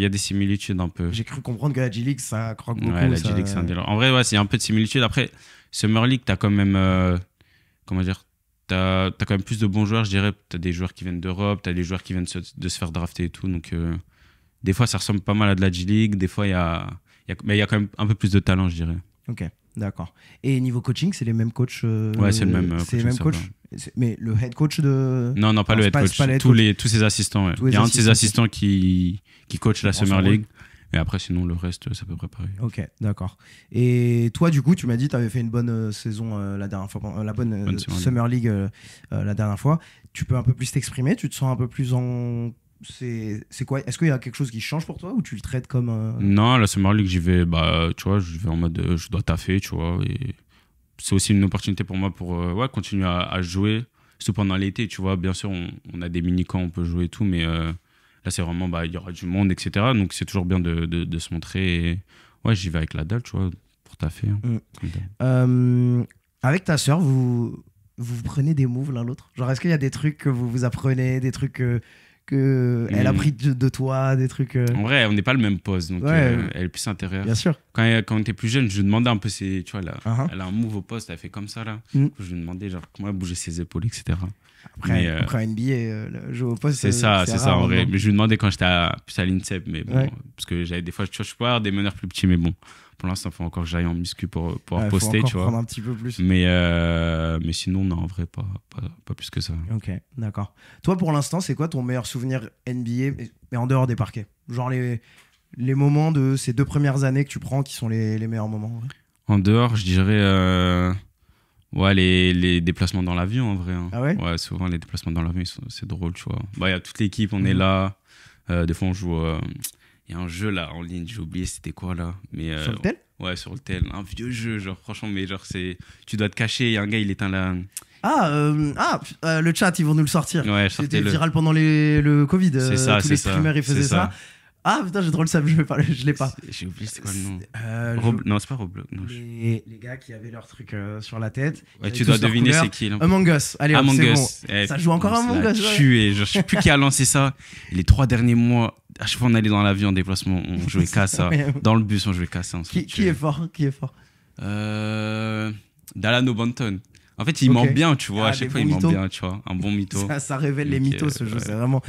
y a des similitudes un peu. J'ai cru comprendre que la G-League, ça croque beaucoup. Ouais, la G-League, c'est un délire. En vrai, ouais, c'est un peu de similitude. Après, Summer League, t'as quand même, comment dire, t'as quand même plus de bons joueurs, je dirais. T'as des joueurs qui viennent d'Europe, t'as des joueurs qui viennent de se faire drafter et tout. Donc, des fois, ça ressemble pas mal à de la G-League. Des fois, mais il y a quand même un peu plus de talent, je dirais. Ok, d'accord. Et niveau coaching, c'est les mêmes coachs Ouais, c'est le même. C'est les coaching mêmes staff, coachs. ouais. Mais le head coach de. Non, non, pas Non, le c'est head pas- coach. c'est pas le head Tous ses assistants. Ouais. Tous les Il y a un de ses assistants, assistants qui coach la Qui prend Summer son rôle. League. Et après, sinon, le reste, c'est à peu près pareil. Ok, d'accord. Et toi, du coup, tu m'as dit que tu avais fait une bonne saison la dernière fois, la bonne Bonne Summer League la dernière fois. Tu peux un peu plus t'exprimer, tu te sens un peu plus en. C'est quoi? Est-ce qu'il y a quelque chose qui change pour toi ou tu le traites comme. Non, la Summer League, j'y vais, tu vois, je vais en mode je dois taffer, tu vois. Et c'est aussi une opportunité pour moi pour continuer à jouer, surtout pendant l'été, tu vois. Bien sûr, on a des mini-camps, on peut jouer et tout, mais là, c'est vraiment, il y aura du monde, etc. Donc, c'est toujours bien de se montrer. Et, ouais, j'y vais avec la dalle, tu vois, pour taffer. Hein, comme d'hab. Avec ta sœur, vous prenez des moves l'un l'autre? Genre, est-ce qu'il y a des trucs que vous vous apprenez, des trucs que elle a pris de toi, des trucs. En vrai, on n'est pas le même poste, donc Ouais. elle est plus intérieure. Bien sûr. Quand on était plus jeune, je lui demandais un peu tu vois, Uh-huh. elle a un move au poste, elle fait comme ça, là. Mm. Je lui demandais, genre, comment elle bougeait ses épaules, etc. Après, Mais, après NBA, le jeu au poste, C'est ça, rare, en vrai. maintenant. Mais je lui demandais quand j'étais plus à l'INSEP, mais bon, Ouais. parce que j'avais des fois, tu vois, je peux avoir des meneurs plus petits, mais bon, pour l'instant, il faut encore que j'aille en muscu pour pouvoir Ouais, faut poster, encore tu vois. prendre un petit peu plus. Mais sinon, non, en vrai, pas plus que ça. Ok, d'accord. Toi, pour l'instant, c'est quoi ton meilleur souvenir NBA, mais en dehors des parquets? Genre les moments de ces 2 premières années que tu prends qui sont les meilleurs moments, en vrai. En dehors, je dirais, ouais, les déplacements dans l'avion, en vrai. Hein. Ah ouais? Ouais, souvent, les déplacements dans l'avion, c'est drôle, tu vois. Il y a toute l'équipe, on est Mhm. là. Des fois, on joue. Il y a un jeu là en ligne, j'ai oublié c'était quoi là. Mais, Sur le tel? ouais, sur le tel. Un vieux jeu, genre, franchement, mais genre, tu dois te cacher. Il y a un gars, il éteint la. Le chat, ils vont nous le sortir. Ouais, C'était sortez-le. viral pendant le Covid. C'est ça, tous c'est les ça. streamers, ils faisaient C'est ça. Ah putain, j'ai trop le seum, je l'ai pas. J'ai oublié c'était quoi le nom. Non, c'est pas Roblox. Non, Les gars qui avaient leur truc sur la tête. Ouais, ils tu avaient dois tous leur deviner couleur. c'est qui. Là. Among Us. Allez, hop, Among c'est Us. bon. Ça joue encore Among Us, ouais. Tué. Genre, je sais plus qui a lancé ça. Les 3 derniers mois, à chaque fois on allait dans l'avion en déplacement, on jouait qu'à ça. Ouais. Dans le bus, on jouait qu'à ça. On se Qui tuait. est fort? Qui est fort? Dalano Banton. En fait, il Ok. ment bien, tu vois. Ah, à chaque des fois, bons il ment mythos. bien, tu vois. Un bon mytho. Ça révèle les Donc, mythos, ce jeu. ouais. C'est vraiment.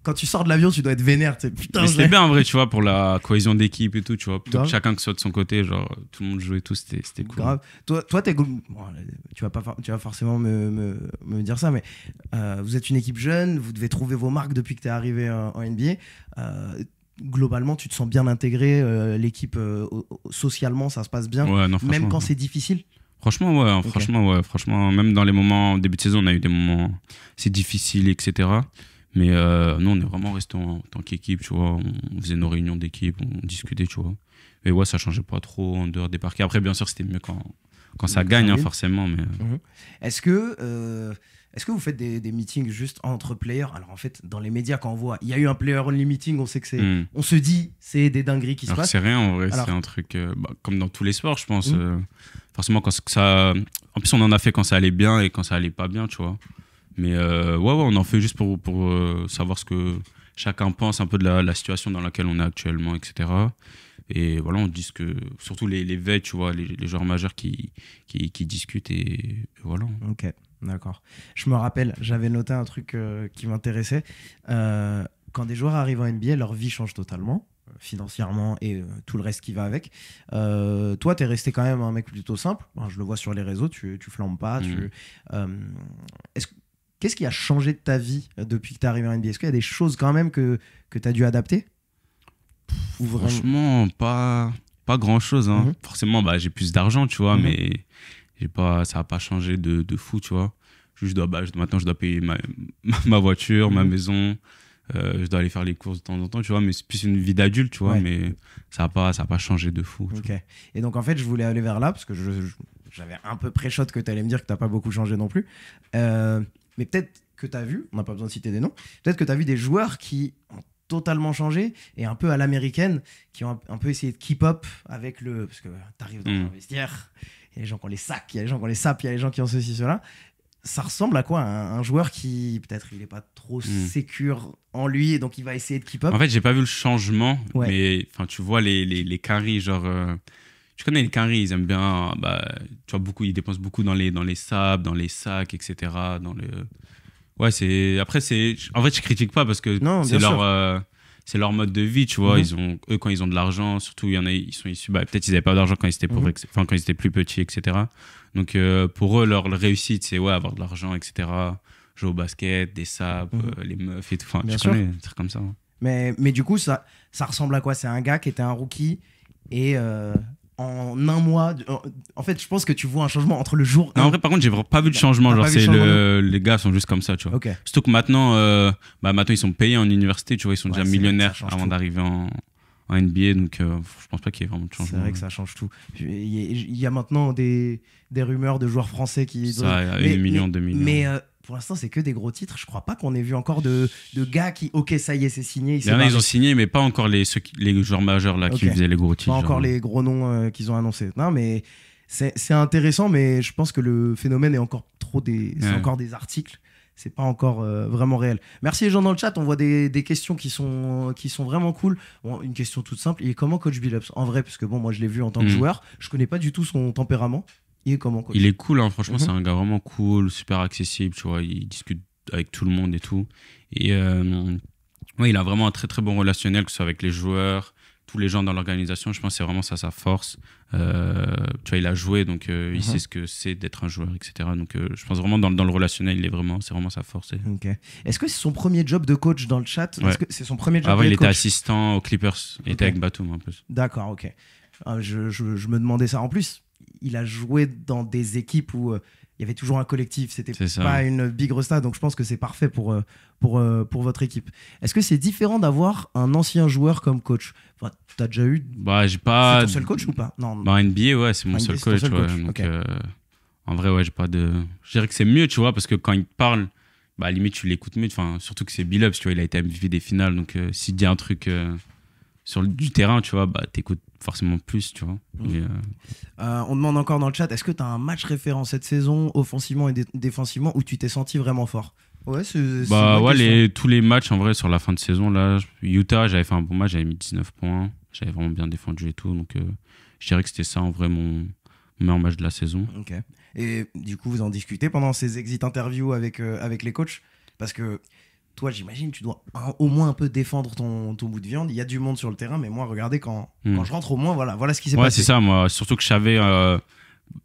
Quand tu sors de l'avion, tu dois être vénère. Putain, Mais c'était bien en vrai, tu vois, pour la cohésion d'équipe et tout, tu vois. Plutôt Grave. que chacun que soit de son côté, genre, tout le monde jouait et tout, c'était cool. Grave. Toi bon, tu vas forcément me dire ça, mais vous êtes une équipe jeune, vous devez trouver vos marques depuis que tu es arrivé en NBA. Globalement, tu te sens bien intégré, l'équipe socialement, ça se passe bien, Ouais, non, même franchement. quand c'est difficile. Franchement, ouais, Ok. franchement, même dans les moments, début de saison, on a eu des moments, c'est difficile, etc. Mais nous, on est vraiment restés en tant qu'équipe, tu vois. On faisait nos réunions d'équipe, on discutait, tu vois. Et ouais, ça changeait pas trop en dehors des parquets. Après, bien sûr, c'était mieux quand ça gagne, hein, forcément. Mais Est-ce que vous faites des meetings juste entre players? Alors en fait, dans les médias, quand on voit, il y a eu un player only meeting, on sait que c'est, on se dit, c'est des dingueries qui se alors que passent. c'est rien, en vrai. Alors- C'est un truc, comme dans tous les sports, je pense. Forcément, quand ça... En plus, on en a fait quand ça allait bien et quand ça allait pas bien, tu vois. Mais ouais, on en fait juste pour savoir ce que chacun pense un peu de la situation dans laquelle on est actuellement, etc. Et voilà, on dit que surtout les vets, tu vois, les joueurs majeurs qui discutent et voilà. Ok, d'accord. Je me rappelle, j'avais noté un truc qui m'intéressait. Quand des joueurs arrivent en NBA, leur vie change totalement, financièrement et tout le reste qui va avec. Toi, t'es resté quand même un mec plutôt simple. Enfin, je le vois sur les réseaux, tu flambes pas. Qu'est-ce qui a changé de ta vie depuis que t'es arrivé en NBA? Est-ce qu'il y a des choses quand même que t'as dû adapter? Ou vraiment- Franchement, pas grand-chose. Hein. Mhm. Forcément, j'ai plus d'argent, tu vois, Mhm. mais ça n'a pas changé de fou, tu vois. Juste, maintenant, je dois payer ma voiture, ma Mhm. maison. Je dois aller faire les courses de temps en temps, tu vois, mais c'est plus une vie d'adulte, tu vois, Ouais. mais ça a pas changé de fou. tu Ok. vois. Et donc en fait, je voulais aller vers là parce que j'avais un peu pré-shot que tu allais me dire que t'as pas beaucoup changé non plus. Mais peut-être que tu as vu, on n'a pas besoin de citer des noms, peut-être que tu as vu des joueurs qui ont totalement changé et un peu à l'américaine, qui ont un peu essayé de keep up avec le. Parce que tu arrives dans un vestiaire, il y a les gens qui ont les sacs, il y a les gens qui ont les sapes, il y a les gens qui ont ceci, cela. Ça ressemble à quoi un joueur qui, peut-être, il n'est pas trop sécure en lui et donc il va essayer de keep up? En fait, j'ai pas vu le changement, Ouais. mais tu vois les carries, genre. Tu connais les carries, ils aiment bien. Tu vois, ils dépensent beaucoup dans les sables, dans les sacs, etc. Ouais, c'est. Après, c'est. En fait, je critique pas parce que Non, c'est bien leur. c'est leur mode de vie, tu vois. Eux, quand ils ont de l'argent, surtout, il y en a, ils sont issus, peut-être ils n'avaient pas d'argent quand ils étaient pauvres, quand ils étaient plus petits, etc. Donc, pour eux, leur réussite, c'est avoir de l'argent, etc. Jouer au basket, des sapes, les meufs et tout. Enfin, tu connais, des trucs comme ça. Hein. Mais du coup, ça ressemble à quoi? C'est un gars qui était un rookie et en un mois. En fait, je pense que tu vois un changement entre le jour. Non, en vrai, par contre, j'ai pas vu de changement. Genre, les gars sont juste comme ça, tu vois. Okay. Surtout que maintenant, ils sont payés en université, tu vois, ils sont déjà millionnaires avant d'arriver en NBA, donc je pense pas qu'il y ait vraiment de changement. C'est vrai que ça change tout. Il y a maintenant des rumeurs de joueurs français qui. Ça, 1 million, 2 millions. Mais pour l'instant, c'est que des gros titres. Je crois pas qu'on ait vu encore de gars qui, ok, ça y est, c'est signé. Ils ont signé, mais pas encore les joueurs majeurs là, qui faisaient les gros titres. Pas encore les gros noms qu'ils ont annoncés. Non, mais c'est intéressant, mais je pense que le phénomène est encore c'est encore des articles. C'est pas encore vraiment réel. Merci les gens dans le chat. On voit des questions qui sont vraiment cool. Bon, une question toute simple. Il est comment coach Billups en vrai? Parce que bon, moi je l'ai vu en tant que joueur. Je connais pas du tout son tempérament. Il est comment coach? Il est cool, hein, franchement. C'est un gars vraiment cool, super accessible. Tu vois, il discute avec tout le monde et tout. Et il a vraiment un très très bon relationnel, que ce soit avec les joueurs, tous les gens dans l'organisation. Je pense que c'est vraiment ça sa force. Tu vois, il a joué, donc il sait ce que c'est d'être un joueur, etc. Donc je pense vraiment dans le relationnel, c'est vraiment sa force. Okay. Est-ce que c'est son premier job de coach dans le chat? Ouais. Est-ce que c'est son premier job? Avant, il était assistant aux Clippers. Il était avec Batum un peu. D'accord, ok. Je me demandais ça. En plus, il a joué dans des équipes où il y avait toujours un collectif. C'était pas une big rosta, donc je pense que c'est parfait pour votre équipe. Est-ce que c'est différent d'avoir un ancien joueur comme coach? Enfin, t'as déjà eu. J'ai pas. C'est ton seul coach ou pas? Non. NBA, ouais, c'est mon seul coach. Donc, okay. En vrai, ouais, j'ai pas de. Je dirais que c'est mieux, tu vois, parce que quand il parle, à la limite, tu l'écoutes mieux. Enfin, surtout que c'est Billups, tu vois, il a été MVP des finales. Donc, s'il dit un truc sur du terrain, tu vois, t'écoutes forcément plus, tu vois. On demande encore dans le chat, est-ce que tu as un match référent cette saison, offensivement et défensivement, où tu t'es senti vraiment fort? Ouais, tous les matchs en vrai sur la fin de saison là, Utah, j'avais fait un bon match, j'avais mis 19 points, j'avais vraiment bien défendu et tout, donc je dirais que c'était ça en vrai mon meilleur match de la saison. Ok. Et du coup, vous en discutez pendant ces exit interviews avec les coachs, parce que toi, j'imagine, tu dois au moins un peu défendre ton bout de viande. Il y a du monde sur le terrain, mais moi, regardez, quand je rentre, au moins, voilà ce qui s'est passé. Ouais, c'est ça, moi. Surtout que je savais,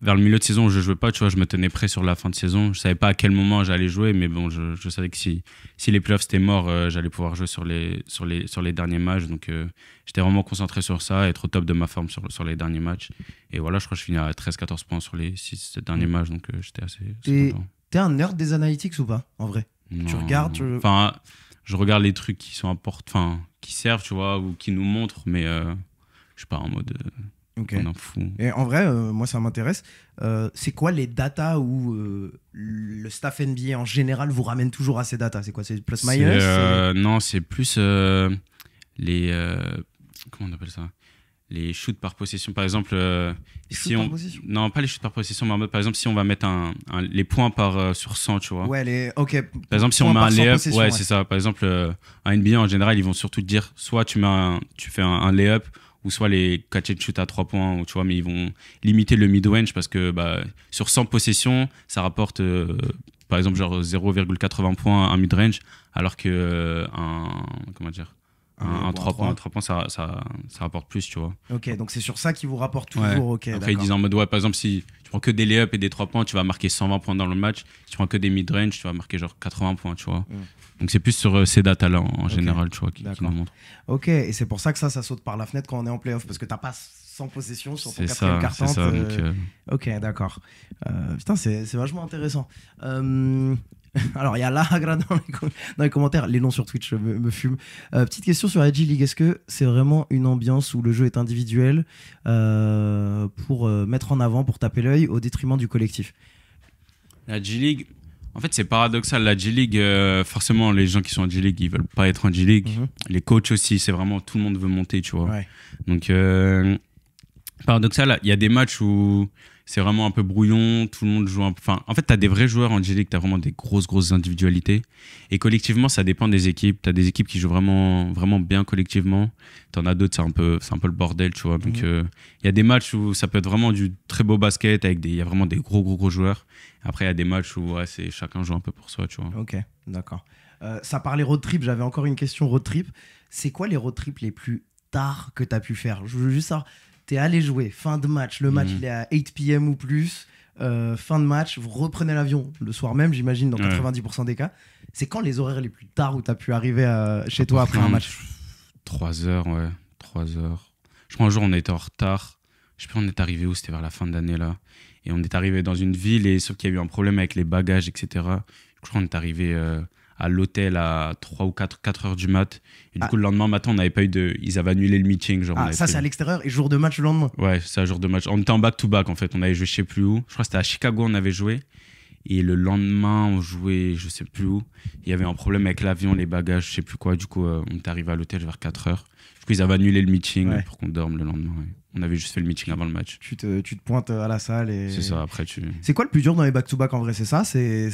vers le milieu de saison où je jouais pas, tu vois, je me tenais prêt sur la fin de saison. Je savais pas à quel moment j'allais jouer, mais bon, je savais que si les playoffs c'était mort, j'allais pouvoir jouer sur les derniers matchs. Donc, j'étais vraiment concentré sur ça, être au top de ma forme sur les derniers matchs. Et voilà, je crois que je finis à 13-14 points sur les 6 derniers matchs, donc j'étais assez content. T'es un nerd des analytics ou pas, en vrai? Non. Tu regardes Enfin, je regarde les trucs qui sont qui servent, tu vois, ou qui nous montrent, mais je suis pas en mode on en fout. Et en vrai, moi ça m'intéresse. C'est quoi les datas où le staff NBA en général vous ramène toujours à ces datas? C'est quoi? C'est plus minus? Non, c'est plus les comment on appelle ça? Les shoots par possession, par exemple. Non, pas les shoots par possession, mais par exemple, si on va mettre les points sur 100, tu vois. Ouais, ok. Par exemple, si on met un layup, ouais, c'est ça. Par exemple, en NBA, en général, ils vont surtout te dire soit tu fais un layup, ou soit les catch and shoot à 3 points, tu vois, mais ils vont limiter le mid-range parce que sur 100 possessions, ça rapporte, par exemple, genre 0,80 points un mid-range, alors que un 3 points, ça rapporte plus, tu vois. Ok, donc c'est sur ça qu'ils vous rapportent toujours. Ouais. Okay, après, ils disent en mode, par exemple, si tu prends que des layups et des 3 points, tu vas marquer 120 points dans le match. Si tu prends que des mid-range, tu vas marquer genre 80 points, tu vois. Donc c'est plus sur ces datas-là en général, tu vois, qui nous montrent. Ok, et c'est pour ça que ça saute par la fenêtre quand on est en playoff, parce que t'as pas 100 possessions sur ton quatrième carton. C'est ça, Ok, d'accord. Putain, c'est vachement intéressant. Alors, il y a Lahagra dans les commentaires. Les noms sur Twitch me fument. Petite question sur la G-League. Est-ce que c'est vraiment une ambiance où le jeu est individuel pour mettre en avant, pour taper l'œil au détriment du collectif? La G-League, en fait, c'est paradoxal. La G-League, forcément, les gens qui sont en G-League, ils veulent pas être en G-League. Les coachs aussi, c'est vraiment tout le monde veut monter, tu vois. Ouais. Donc, paradoxal, il y a des matchs où c'est vraiment un peu brouillon, tout le monde joue un peu. Enfin, en fait, tu as des vrais joueurs en G-League, tu as vraiment des grosses individualités. Et collectivement, ça dépend des équipes. Tu as des équipes qui jouent vraiment, vraiment bien collectivement. Tu en as d'autres, c'est un peu le bordel, tu vois. Donc, il y a des matchs où ça peut être vraiment du très beau basket, il y a vraiment des gros joueurs. Après, il y a des matchs où chacun joue un peu pour soi, tu vois. Ok, d'accord. Ça parlait road trip, j'avais encore une question road trip. C'est quoi les road trips les plus tard que tu as pu faire? Je veux juste savoir, tu es allé jouer, fin de match, le match il est à 8 p.m. ou plus, fin de match, vous reprenez l'avion le soir même, j'imagine, dans 90% des cas. C'est quand les horaires les plus tard où tu as pu arriver chez toi après un match? 3 heures, ouais, 3 heures. Je crois un jour on était en retard. Je sais plus, on est arrivé où, c'était vers la fin de l'année là. Et on est arrivé dans une ville, et sauf qu'il y a eu un problème avec les bagages, etc. Je crois qu'on est arrivé à l'hôtel à 3 ou 4 heures du mat. Et du coup, le lendemain matin, on n'avait pas eu de. Ils avaient annulé le meeting. Genre, ça, c'est à l'extérieur et jour de match le lendemain? Ouais, c'est un jour de match. On était en back-to-back en fait. On avait joué je sais plus où. Je crois que c'était à Chicago, on avait joué. Et le lendemain, on jouait je sais plus où. Il y avait un problème avec l'avion, les bagages, je sais plus quoi. Du coup, on est arrivé à l'hôtel vers 4 heures. Du coup, ils avaient annulé le meeting pour qu'on dorme le lendemain. Ouais. On avait juste fait le meeting avant le match. Tu te pointes à la salle et... C'est ça, après C'est quoi le plus dur dans les back-to-back en vrai? C'est ça? C'est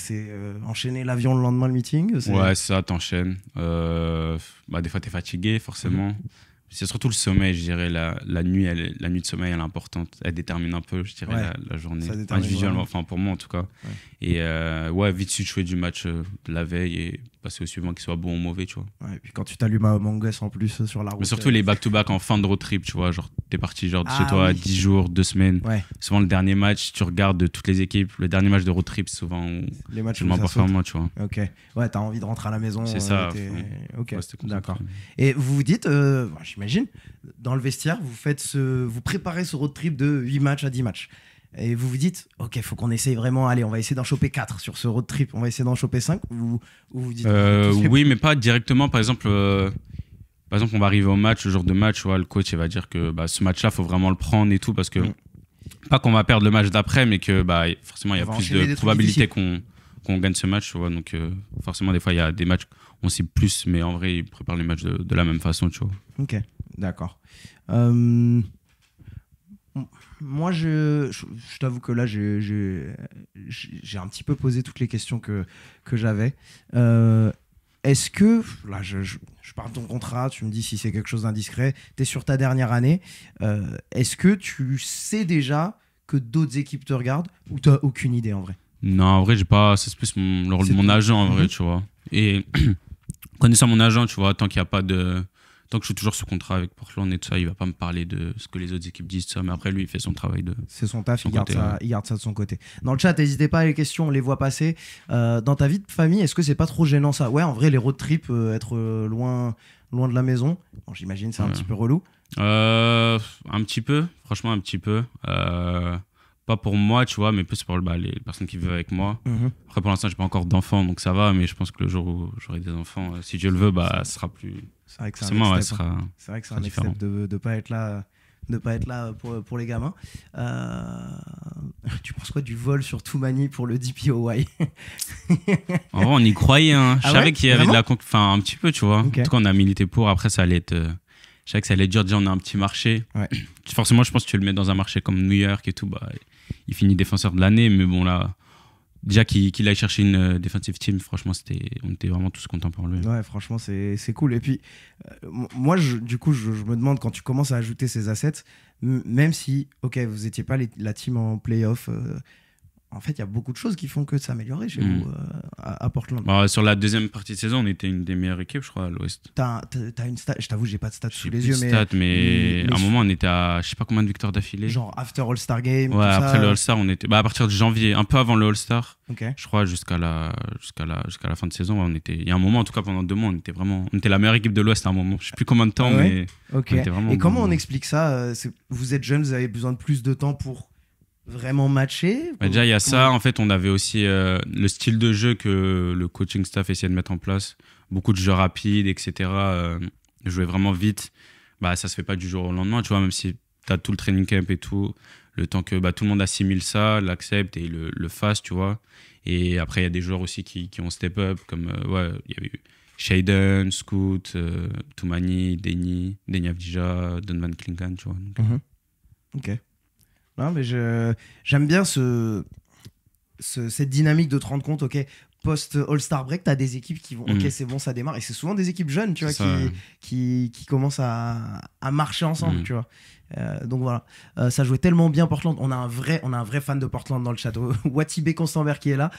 enchaîner l'avion le lendemain, le meeting? Ouais, c'est ça, t'enchaînes. Des fois, t'es fatigué, forcément. C'est surtout le sommeil, je dirais. La nuit de sommeil, elle est importante. Elle détermine un peu, je dirais, la journée. Individuellement, enfin pour moi en tout cas. Ouais. Et vite switcher du match de la veille et passer au suivant, qu'il soit bon ou mauvais, tu vois. Ouais, et puis quand tu t'allumes à Among Us en plus sur la route. Mais surtout les back-to-back en fin de road trip, tu vois. Genre, t'es parti de chez toi 10 jours, 2 semaines. Ouais. Souvent, le dernier match, tu regardes de toutes les équipes. Le dernier match de road trip, souvent, les matchs tu le performant, tu vois. Ok. Ouais, t'as envie de rentrer à la maison. C'est ça. Ok, ouais, d'accord. Et vous vous dites, j'imagine, dans le vestiaire, vous préparez ce road trip de 8 matchs à 10 matchs. Et vous vous dites, ok, faut qu'on essaye vraiment, allez, on va essayer d'en choper 4 sur ce road trip, on va essayer d'en choper 5, ou vous dites... oui, mais pas directement, par exemple, on va arriver au match, le jour de match, tu vois, le coach il va dire que ce match-là, faut vraiment le prendre et tout, parce que, pas qu'on va perdre le match d'après, mais que forcément, il y a plus de probabilité qu'on gagne ce match, tu vois, donc forcément, des fois, il y a des matchs, on cible plus, mais en vrai, ils préparent les matchs de la même façon, tu vois. Ok, d'accord. Moi, je t'avoue que là, j'ai un petit peu posé toutes les questions que j'avais. Est-ce que, là, je parle de ton contrat, tu me dis si c'est quelque chose d'indiscret, tu es sur ta dernière année, est-ce que tu sais déjà que d'autres équipes te regardent ou tu n'as aucune idée en vrai? Non, en vrai, j'ai pas, c'est plus le rôle de mon agent en vrai, tu vois. Et connaissant mon agent, tu vois, tant qu'il n'y a pas de... Tant que je suis toujours sous contrat avec Portland et tout ça, il va pas me parler de ce que les autres équipes disent, ça. Mais après, lui, il fait son travail de... C'est son taf, il garde ça de son côté. Dans le chat, n'hésitez pas à les questions, on les voit passer. Dans ta vie de famille, est-ce que c'est pas trop gênant ça? Ouais, en vrai, les road trips, être loin de la maison, bon, j'imagine c'est un petit peu relou. Un petit peu, franchement, un petit peu. Pas pour moi, tu vois, mais plus pour les personnes qui vivent avec moi. Après, pour l'instant, j'ai pas encore d'enfants, donc ça va, mais je pense que le jour où j'aurai des enfants, si Dieu le veut, ce sera plus... C'est vrai que c'est un next step de pas être là, pour les gamins. Tu penses quoi du vol sur Toumani pour le DPOY? En vrai, on y croyait. Hein. Je savais qu'il y avait de la un petit peu, tu vois. Okay. En tout cas, on a milité pour. Après, ça allait être... Je savais que ça allait être dur. Déjà, on a un petit marché. Ouais. Forcément, je pense que tu le mets dans un marché comme New York et tout. Il finit défenseur de l'année. Mais bon, là... Déjà qu'il aille chercher une defensive team, franchement, on était vraiment tous contents pour lui. Ouais, franchement, c'est cool. Et puis, moi, du coup, je me demande, quand tu commences à ajouter ces assets, même si, ok, vous n'étiez pas la team en playoff, en fait, il y a beaucoup de choses qui font que ça s'améliorer chez vous à Portland. Sur la deuxième partie de saison, on était une des meilleures équipes, je crois, à l'Ouest. T'as une stat, je t'avoue, j'ai pas de stats sous les yeux. Mais à un moment, on était à je sais pas combien de victoires d'affilée. Genre after All-Star Game. Ouais, après le All-Star, on était à partir de janvier, un peu avant le All-Star. Okay. Je crois jusqu'à la fin de saison, on était. Il y a un moment, en tout cas pendant 2 mois, on était la meilleure équipe de l'Ouest à un moment. Je sais plus combien de temps, mais okay. On était vraiment. Et comment on explique ça? Vous êtes jeunes, vous avez besoin de plus de temps pour vraiment matcher? Déjà, il y a ça. En fait, on avait aussi le style de jeu que le coaching staff essayait de mettre en place. Beaucoup de jeux rapides, etc. Jouer vraiment vite. Ça se fait pas du jour au lendemain, tu vois, même si tu as tout le training camp et tout. Le temps que tout le monde assimile ça, l'accepte et le fasse, tu vois. Et après, il y a des joueurs aussi qui ont step up, comme il y a eu Shaden, Scoot, Toumani, Denny Avdija, Donovan Clingan, tu vois. Donc, Ok. Non, mais j'aime bien cette dynamique de te rendre compte, ok, post All-Star Break, t'as des équipes qui vont, ok, c'est bon, ça démarre. Et c'est souvent des équipes jeunes, tu vois, C'est ça, ouais. qui commencent à marcher ensemble, Mm. tu vois. Donc voilà, ça jouait tellement bien Portland. On a un vrai fan de Portland dans le chat. Watibé Constanberg qui est là.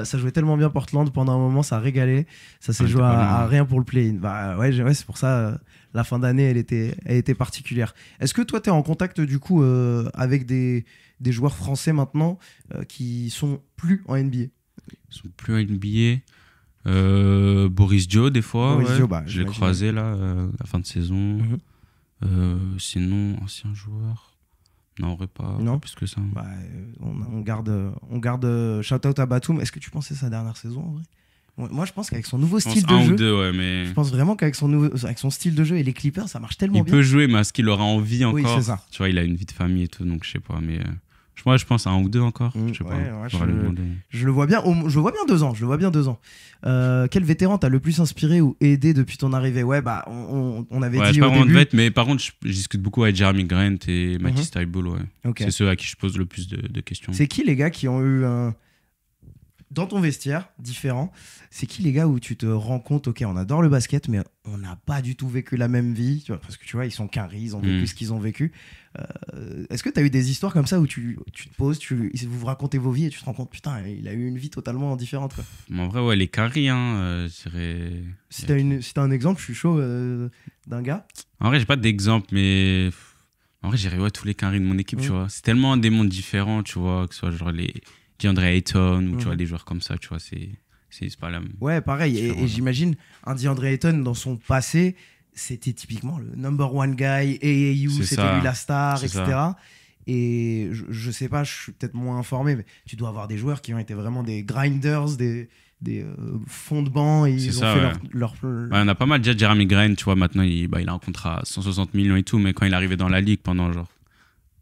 Ça jouait tellement bien Portland pendant un moment, ça a régalé. Ça s'est Ouais, joué t'es pas à loin. rien pour le play-in. Bah ouais, c'est pour ça. La fin d'année, elle était particulière. Est-ce que toi, tu es en contact du coup avec des joueurs français maintenant qui sont plus en NBA? Ils sont plus à NBA. Boris Dio, des fois. Boris ouais. Dio, bah, je l'ai j'imagine. croisé là, la fin de saison. Mhm. Sinon, ancien joueur. Non, Non. pas plus que ça. Bah, on garde shout-out à Batum. Est-ce que tu pensais sa dernière saison en vrai? Moi, je pense qu'avec son nouveau Je pense style de un jeu, ou deux, ouais, mais je pense vraiment qu'avec son style de jeu et les Clippers, ça marche tellement il bien. peut jouer, mais est-ce qu'il aura envie Oui, encore? c'est ça. Tu vois, il a une vie de famille et tout, donc je sais pas. Mais moi, je pense à un ou deux encore. Je sais Ouais, pas. ouais, Faudra lui demander. Je le vois bien, je le vois bien 2 ans. Je le vois bien 2 ans. Quel vétéran t'as le plus inspiré ou aidé depuis ton arrivée? Ouais, bah, on avait Ouais, dit j'ai pas au vraiment de début. vet, mais par contre, je discute beaucoup avec Jeremy Grant et Matisse Thybulle, ouais. Ok. C'est ceux à qui je pose le plus de questions. C'est qui les gars qui ont eu un. Dans ton vestiaire, différent, c'est qui les gars où tu te rends compte, ok, on adore le basket, mais on n'a pas du tout vécu la même vie, tu vois, parce que tu vois, ils sont qu'un ils ont vécu ce qu'ils ont vécu. Est-ce que tu as eu des histoires comme ça où tu te poses, vous racontez vos vies et tu te rends compte, putain, il a eu une vie totalement différente, quoi. Mais en vrai, ouais, les carries, je dirais. Si t'as un exemple, je suis chaud d'un gars. En vrai, j'ai pas d'exemple, mais en vrai, j'irais ouais, tous les carries de mon équipe, tu vois. C'est tellement des mondes différents, tu vois, que ce soit genre les DeAndre Ayton ou tu vois, des joueurs comme ça, tu vois, c'est pas la même. Ouais, pareil. Différent, Et j'imagine un DeAndre Ayton dans son passé, c'était typiquement le number one guy. AAU, C'est c'était ça. lui la star, C'est etc. ça. Et je sais pas, je suis peut-être moins informé, mais tu dois avoir des joueurs qui ont été vraiment des grinders, des fonds de banc. Et C'est ils ont ça, fait ouais. leur Ouais, on a pas mal déjà Jeremy Grant, tu vois, maintenant il a un contrat à 160 millions et tout, mais quand il est arrivé dans la ligue pendant genre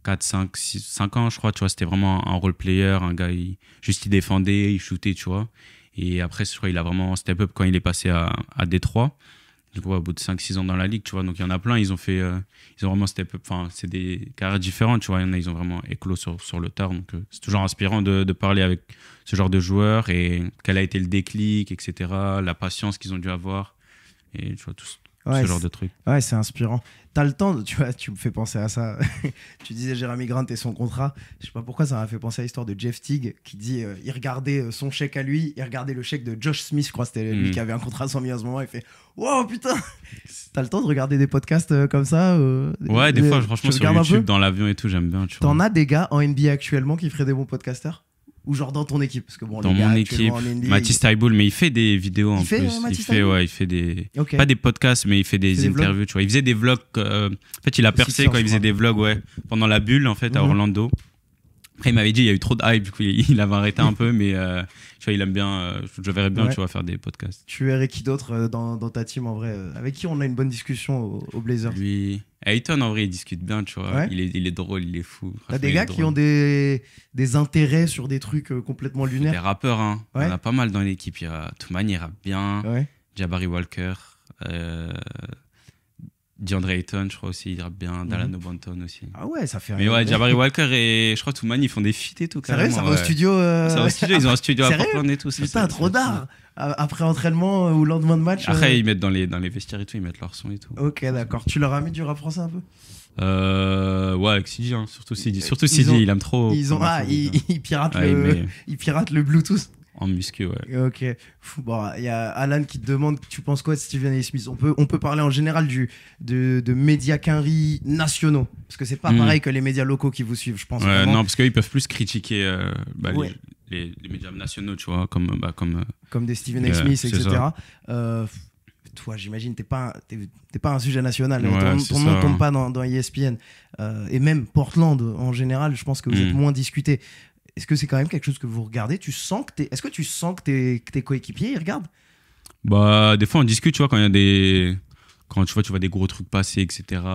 4, 5, 6, 5 ans, je crois, tu vois, c'était vraiment un role player, un gars, juste il défendait, il shootait, tu vois. Et après, je crois qu'il a vraiment step up quand il est passé à Détroit. Du coup, au bout de 5-6 ans dans la ligue, tu vois. Donc, il y en a plein, ils ont vraiment step up. Enfin, c'est des carrières différentes, tu vois. Il y en a, ils ont vraiment éclos sur le tard. Donc, c'est toujours inspirant de parler avec ce genre de joueurs et quel a été le déclic, etc. La patience qu'ils ont dû avoir. Et tu vois, tout ce genre de trucs. Ouais, c'est inspirant. T'as le temps, tu vois, tu me fais penser à ça. Tu disais Jeremy Grant et son contrat. Je sais pas pourquoi ça m'a fait penser à l'histoire de Jeff Teague qui dit il regardait son chèque à lui, il regardait le chèque de Josh Smith, je crois, c'était lui qui avait un contrat à 100 millions à ce moment. Il fait wow, putain. T'as le temps de regarder des podcasts comme ça Ouais, des fois, franchement, sur YouTube, dans l'avion et tout, j'aime bien. T'en as des gars en NBA actuellement qui feraient des bons podcasters? Ou genre dans ton équipe? Parce que bon, dans les gars, mon équipe, en NBA, Matisse Thybulle, mais il fait des vidéos en fait, plus. Matisse Thybulle Il fait des. Ok. Pas des podcasts, mais il fait des des interviews, tu vois. Il faisait des vlogs. En fait, il a percé Sixers, quand il faisait je crois. des vlogs, ouais, pendant la bulle, en fait, à Orlando. Après, il m'avait dit il y a eu trop de hype, du coup, il avait arrêté un peu, mais tu vois, il aime bien. Je verrais bien, Ouais. tu vois, faire des podcasts. Tu verrais qui d'autre dans ta team en vrai avec qui on a une bonne discussion au Blazers? Lui, Ayton, en vrai, il discute bien, tu vois. Ouais. Il est drôle, il est fou. T'as Franchement, des il est gars qui drôle. ont des intérêts sur des trucs complètement Des lunaires. rappeurs, hein. Ouais. On a pas mal dans l'équipe. Il y a Toumani, il rappe bien. Ouais. Jabari Walker. DeAndre Ayton, je crois aussi, il rappe bien. Dalano Banton aussi. Ah ouais, ça fait Mais ouais, Jabari Walker et je crois Toumani, ils font des feats et tout. Sérieux, ça va au ouais. studio Ça va au studio, ils ont un studio à Sérieux Portland et tout. ça, Putain, ça, trop ça, d'art. Après entraînement ou lendemain de match. Après, ils mettent dans les vestiaires et tout, ils mettent leur son et tout. Ok, d'accord. Tu leur as mis du rap français un peu? Ouais, avec CJ, hein, surtout CJ. Surtout Ils CJ, ont- il aime trop. ils piratent Ouais, ils piratent le Bluetooth. en muscu, ouais. Ok. Bon, il y a Alan qui te demande, tu penses quoi de Stephen A. Smith? On peut parler en général de médias quinri nationaux. Parce que c'est pas pareil que les médias locaux qui vous suivent, je pense. Ouais, vraiment. non, parce qu'ils peuvent plus critiquer Ouais. les médias nationaux, tu vois, comme Comme des Stephen A. Ouais, Smith, c'est etc. ça. Toi, j'imagine, t'es pas un sujet national. Ouais, ton c'est ton nom ça. tombe pas dans ESPN. Et même Portland, en général, je pense que vous êtes moins discuté. Est-ce que c'est quand même quelque chose que vous regardez? Est-ce que tu sens que tes coéquipiers ils regardent? Bah, des fois, on discute, tu vois, quand il y a des. Quand tu vois des gros trucs passer, etc., où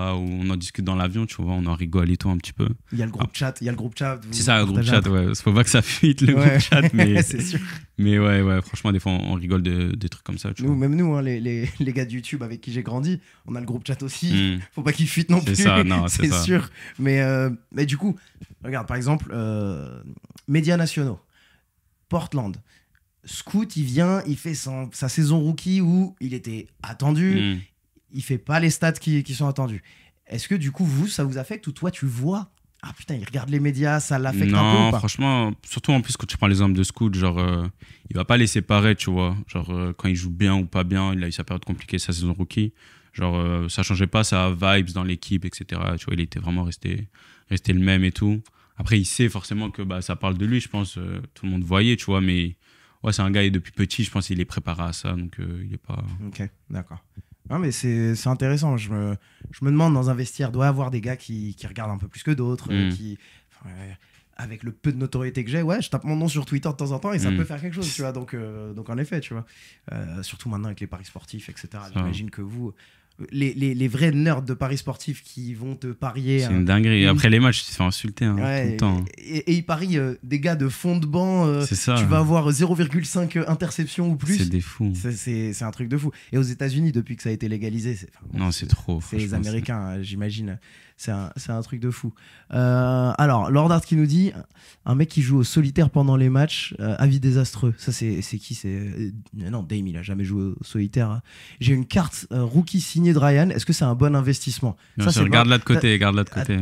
on en discute dans l'avion, tu vois, on en rigole et tout un petit peu. Il y a le groupe chat. vous C'est ça, le groupe partagez chat, ouais. Faut pas que ça fuite, le Ouais. groupe chat, mais. c'est sûr. Mais ouais, franchement, des fois, on rigole des trucs comme ça, tu vois. Même nous, hein, les gars de YouTube avec qui j'ai grandi, on a le groupe chat aussi. Mm. Faut pas qu'il fuite non C'est plus. ça, non, c'est ça. sûr. Mais du coup, regarde, par exemple, médias nationaux, Portland. Scoot, il vient, il fait sa saison rookie où il était attendu, il fait pas les stats qui sont attendus. Est-ce que du coup, ça vous affecte ou toi, tu vois, ah putain, il regarde les médias, ça l'affecte un peu ou Non, pas? franchement, surtout en plus quand tu prends l'exemple de Scoot, genre, il va pas laisser paraître, tu vois. Genre, quand il joue bien ou pas bien, il a eu sa période compliquée, sa saison rookie. Genre, ça changeait pas sa vibes dans l'équipe, etc. Tu vois, il était vraiment resté le même et tout. Après, il sait forcément que bah, ça parle de lui, je pense. Tout le monde voyait, tu vois, mais ouais, c'est un gars, et depuis petit, je pense qu'il est préparé à ça, donc il est pas... Ok, d'accord. Non, mais c'est intéressant. Je me demande, dans un vestiaire, doit y avoir des gars qui regardent un peu plus que d'autres, avec le peu de notoriété que j'ai, ouais, je tape mon nom sur Twitter de temps en temps et ça peut faire quelque chose, tu vois. Donc en effet, tu vois. Surtout maintenant avec les paris sportifs, etc. J'imagine que vous, les vrais nerds de paris sportifs qui vont te parier. C'est une dinguerie. Après les matchs, tu te fais insulter tout le temps. Et ils parient des gars de fond de banc. C'est ça. Tu vas avoir 0,5 interceptions ou plus. C'est des fous. C'est un truc de fou. Et aux États-Unis, depuis que ça a été légalisé, c'est trop. C'est les Américains, j'imagine. C'est un truc de fou. Alors, Lord Art qui nous dit un mec qui joue au solitaire pendant les matchs, avis désastreux. Ça, c'est qui? Non, Dame, il a jamais joué au solitaire. J'ai une carte rookie signée de Ryan. Est-ce que c'est un bon investissement? Regarde là de côté,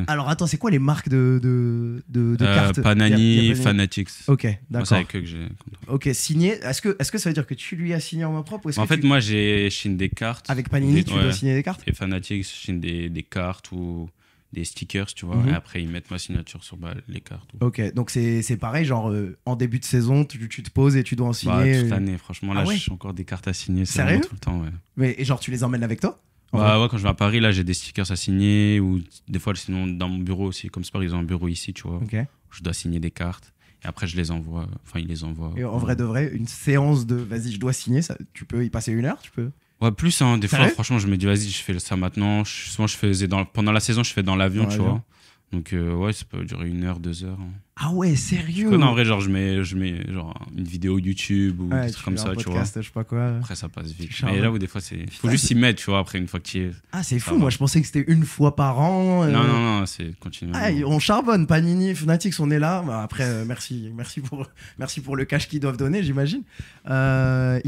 Alors, attends, c'est quoi les marques de cartes? Panini, Fanatics. Ok, d'accord. C'est avec eux que j'ai. Ok, signé. Est-ce que ça veut dire que tu lui as signé en main propre ou en fait, moi, j'ai chine des cartes. Avec Panini, tu dois signer des cartes? Et Fanatics, je chine des cartes ou des stickers, tu vois. Et après, ils mettent ma signature sur les cartes. Ok, donc c'est pareil, genre en début de saison, tu te poses et tu dois en signer. Toute l'année, franchement, là, j'ai encore des cartes à signer. Sérieux? Tout le temps, ouais. Mais et genre, tu les emmènes avec toi? Ouais, quand je vais à Paris, là, j'ai des stickers à signer ou des fois, sinon, dans mon bureau aussi. Comme Sport, ils ont un bureau ici, tu vois. Ok. Je dois signer des cartes. Et après, je les envoie. Enfin, ils les envoient. Et en vrai de vrai, une séance de vas-y, je dois signer, ça, tu peux y passer 1 heure, tu peux? Ouais, plus, hein. Des fois, franchement, je me dis, vas-y, je fais ça maintenant. Souvent, je faisais pendant la saison, je fais dans l'avion, tu vois. Donc, ouais, ça peut durer 1 heure, 2 heures. Hein. Ah ouais, sérieux? Non, en vrai, genre, je mets genre une vidéo YouTube ou des trucs comme ça, tu vois. Je sais pas quoi. Après, ça passe vite. Mais là où des fois, faut juste s'y mettre, tu vois, après, une fois que tu y es. Ah, c'est fou. Moi, je pensais que c'était 1 fois par an. Non, c'est continuellement. Ah, on charbonne. Panini, Fanatics, on est là. Bah, après, merci pour le cash qu'ils doivent donner, j'imagine. Il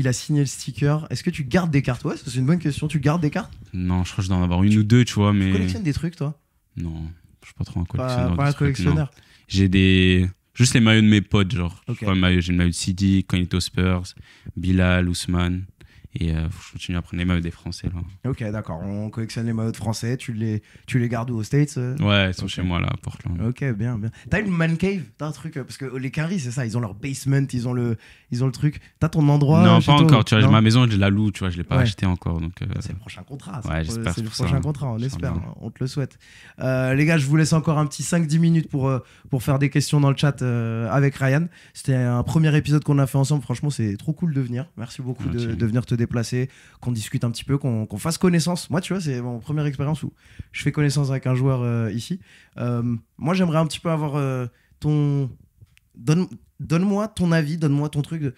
a signé le sticker. Est-ce que tu gardes des cartes? Ouais, c'est une bonne question. Tu gardes des cartes? Non, je crois que je dois en avoir 1 ou 2, tu vois, mais. Tu collectionnes des trucs, toi? Non, je suis pas trop un collectionneur. Pas un collectionneur. J'ai juste les maillots de mes potes, genre. Okay. J'ai le maillot de Sidi quand il était aux Spurs, Bilal, Ousmane. Et je continue à prendre les maillots des Français, là. Ok, d'accord. On collectionne les maillots de Français. Tu les gardes où, aux States? Ouais, ils sont chez moi, là, à Portland. Ok, bien. T'as une man cave? T'as un truc? Parce que les Caris, c'est ça. Ils ont leur basement, ils ont le truc. T'as ton endroit? Non, pas encore. Tu vois, ma maison, je la loue, tu vois. Je l'ai pas acheté encore. Donc, c'est le prochain contrat. Ouais, j'espère. C'est le prochain contrat, on espère. On te le souhaite. Les gars, je vous laisse encore un petit 5-10 minutes pour faire des questions dans le chat avec Ryan. C'était un premier épisode qu'on a fait ensemble. Franchement, c'est trop cool de venir. Merci beaucoup de venir te déplacer, qu'on discute un petit peu, qu'on fasse connaissance. Moi, tu vois, c'est mon première expérience où je fais connaissance avec un joueur ici. Moi, j'aimerais un petit peu avoir donne-moi ton avis, donne-moi ton truc.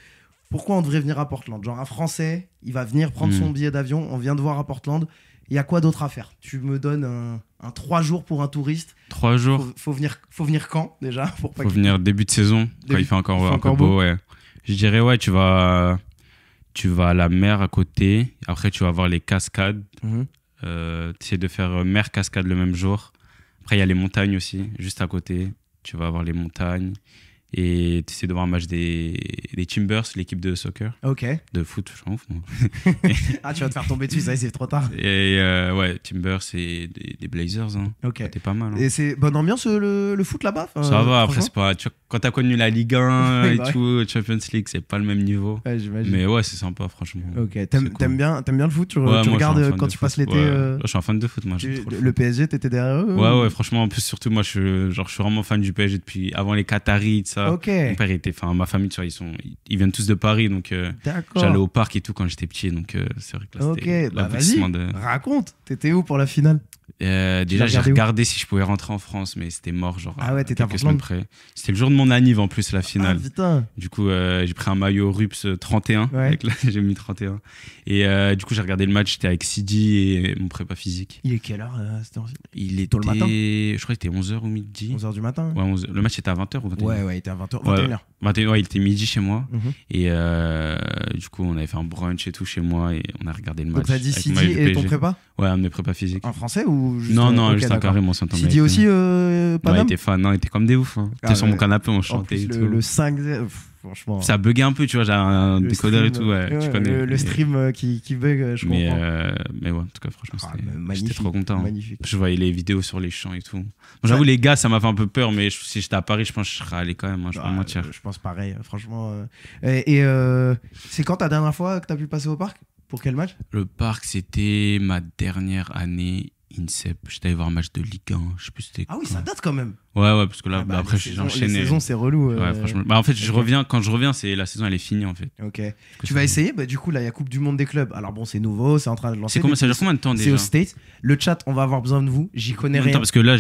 Pourquoi on devrait venir à Portland? Genre un Français, il va venir prendre son billet d'avion, on vient de voir à Portland. Il y a quoi d'autre à faire? Tu me donnes un 3 jours pour un touriste. 3 jours? Faut venir quand déjà? Faut venir début de saison, quand il fait encore un peu beau. Ouais. Je dirais, ouais, tu vas à la mer à côté. Après, tu vas voir les cascades. Tu essaies de faire mer-cascade le même jour. Après, il y a les montagnes aussi, juste à côté. Tu vas voir les montagnes. Et tu essaies de voir un match des Timbers, l'équipe de soccer. Ok. De foot, je suis en ouf, moi. Ah, tu vas te faire tomber dessus, ça, c'est trop tard. Et ouais, Timbers et des Blazers. Hein. Ok. C'était pas mal. Hein. Et c'est bonne ambiance le foot là-bas? Ça va, après, c'est pas. Tu vois, quand t'as connu la Ligue 1 et tout, Champions League, c'est pas le même niveau. Ouais, j'imagine. Mais ouais, c'est sympa, franchement. Ok. T'aimes bien le foot? Tu moi, regardes quand tu passes l'été? Je suis un fan de foot, moi. Le PSG, t'étais derrière eux? Ouais, franchement, en plus, surtout, moi, je suis vraiment fan du PSG depuis avant les Qataris, ça. Ok. Mon père ma famille, tu vois, ils viennent tous de Paris, donc j'allais au parc et tout quand j'étais petit, donc c'est vrai que là, c'était l'aboutissement de... Raconte, t'étais où pour la finale? Déjà, j'ai regardé où regardé si je pouvais rentrer en France, mais c'était mort, genre Ah ouais, t'étais à quelques semaines Portland. près. C'était le jour de mon anniv en plus, la finale. Ah putain. Du coup, j'ai pris un maillot Rups 31. Ouais. Avec j'ai mis 31. Et du coup, j'ai regardé le match. J'étais avec Sidi et mon prépa physique. Il est quelle heure cette heure-ci Il était Tôt le matin Je crois qu'il était 11h ou midi. 11h du matin. Ouais, 11. Le match était à 20h ou 21h. Ouais, il était à 20h. Ouais. 21h. 21h, ouais, il était midi chez moi. Mhm. Et du coup, on avait fait un brunch et tout chez moi et on a regardé le match. Donc t'as dit avec Sidi le maillot du et ton PSG. prépa Ouais, un de mes prépas physiques. en français ou juste Non, ok, juste un d'accord. carré, on s'entendait. Sidi avec aussi, lui. pas Ouais, il d'âme était fan, non, il était comme des ouf. Hein. Ah, T'es sur mon ouais. canapé, on En chantait plus, et tout. le 5, franchement. Ça buguait un peu, tu vois, j'avais un le décodeur et stream, tout, ouais, tu connais. Le stream qui bug, je mais, comprends. mais ouais, en tout cas, franchement, Ah, j'étais magnifique, trop content. Hein. Magnifique. Je voyais les vidéos sur les champs et tout. Bon, j'avoue, les gars, ça m'a fait un peu peur, mais si j'étais à Paris, je pense que je serais allé quand même, hein, je vais pas mentir. Je pense pareil, franchement. C'est quand ta dernière fois que t'as pu passer au parc? Pour quel match? Le parc, c'était ma dernière année INSEP. J'étais allé voir un match de Ligue 1, je sais plus c'était Ah oui, quand. ça date quand même. Ouais, parce que là, Ah bah, après, les j'ai saisons- enchaîné. Les saisons, c'est relou. Ouais, franchement. Bah, en fait, ok. quand je reviens, la saison, elle est finie, en fait. Ok. Tu vas essayer? Bah, du coup, là, il y a Coupe du Monde des clubs. Alors bon, c'est nouveau, c'est en train de lancer. Ça dure combien de temps C'est déjà? aux States. Le chat, on va avoir besoin de vous. J'y connais Attends, rien. parce que là,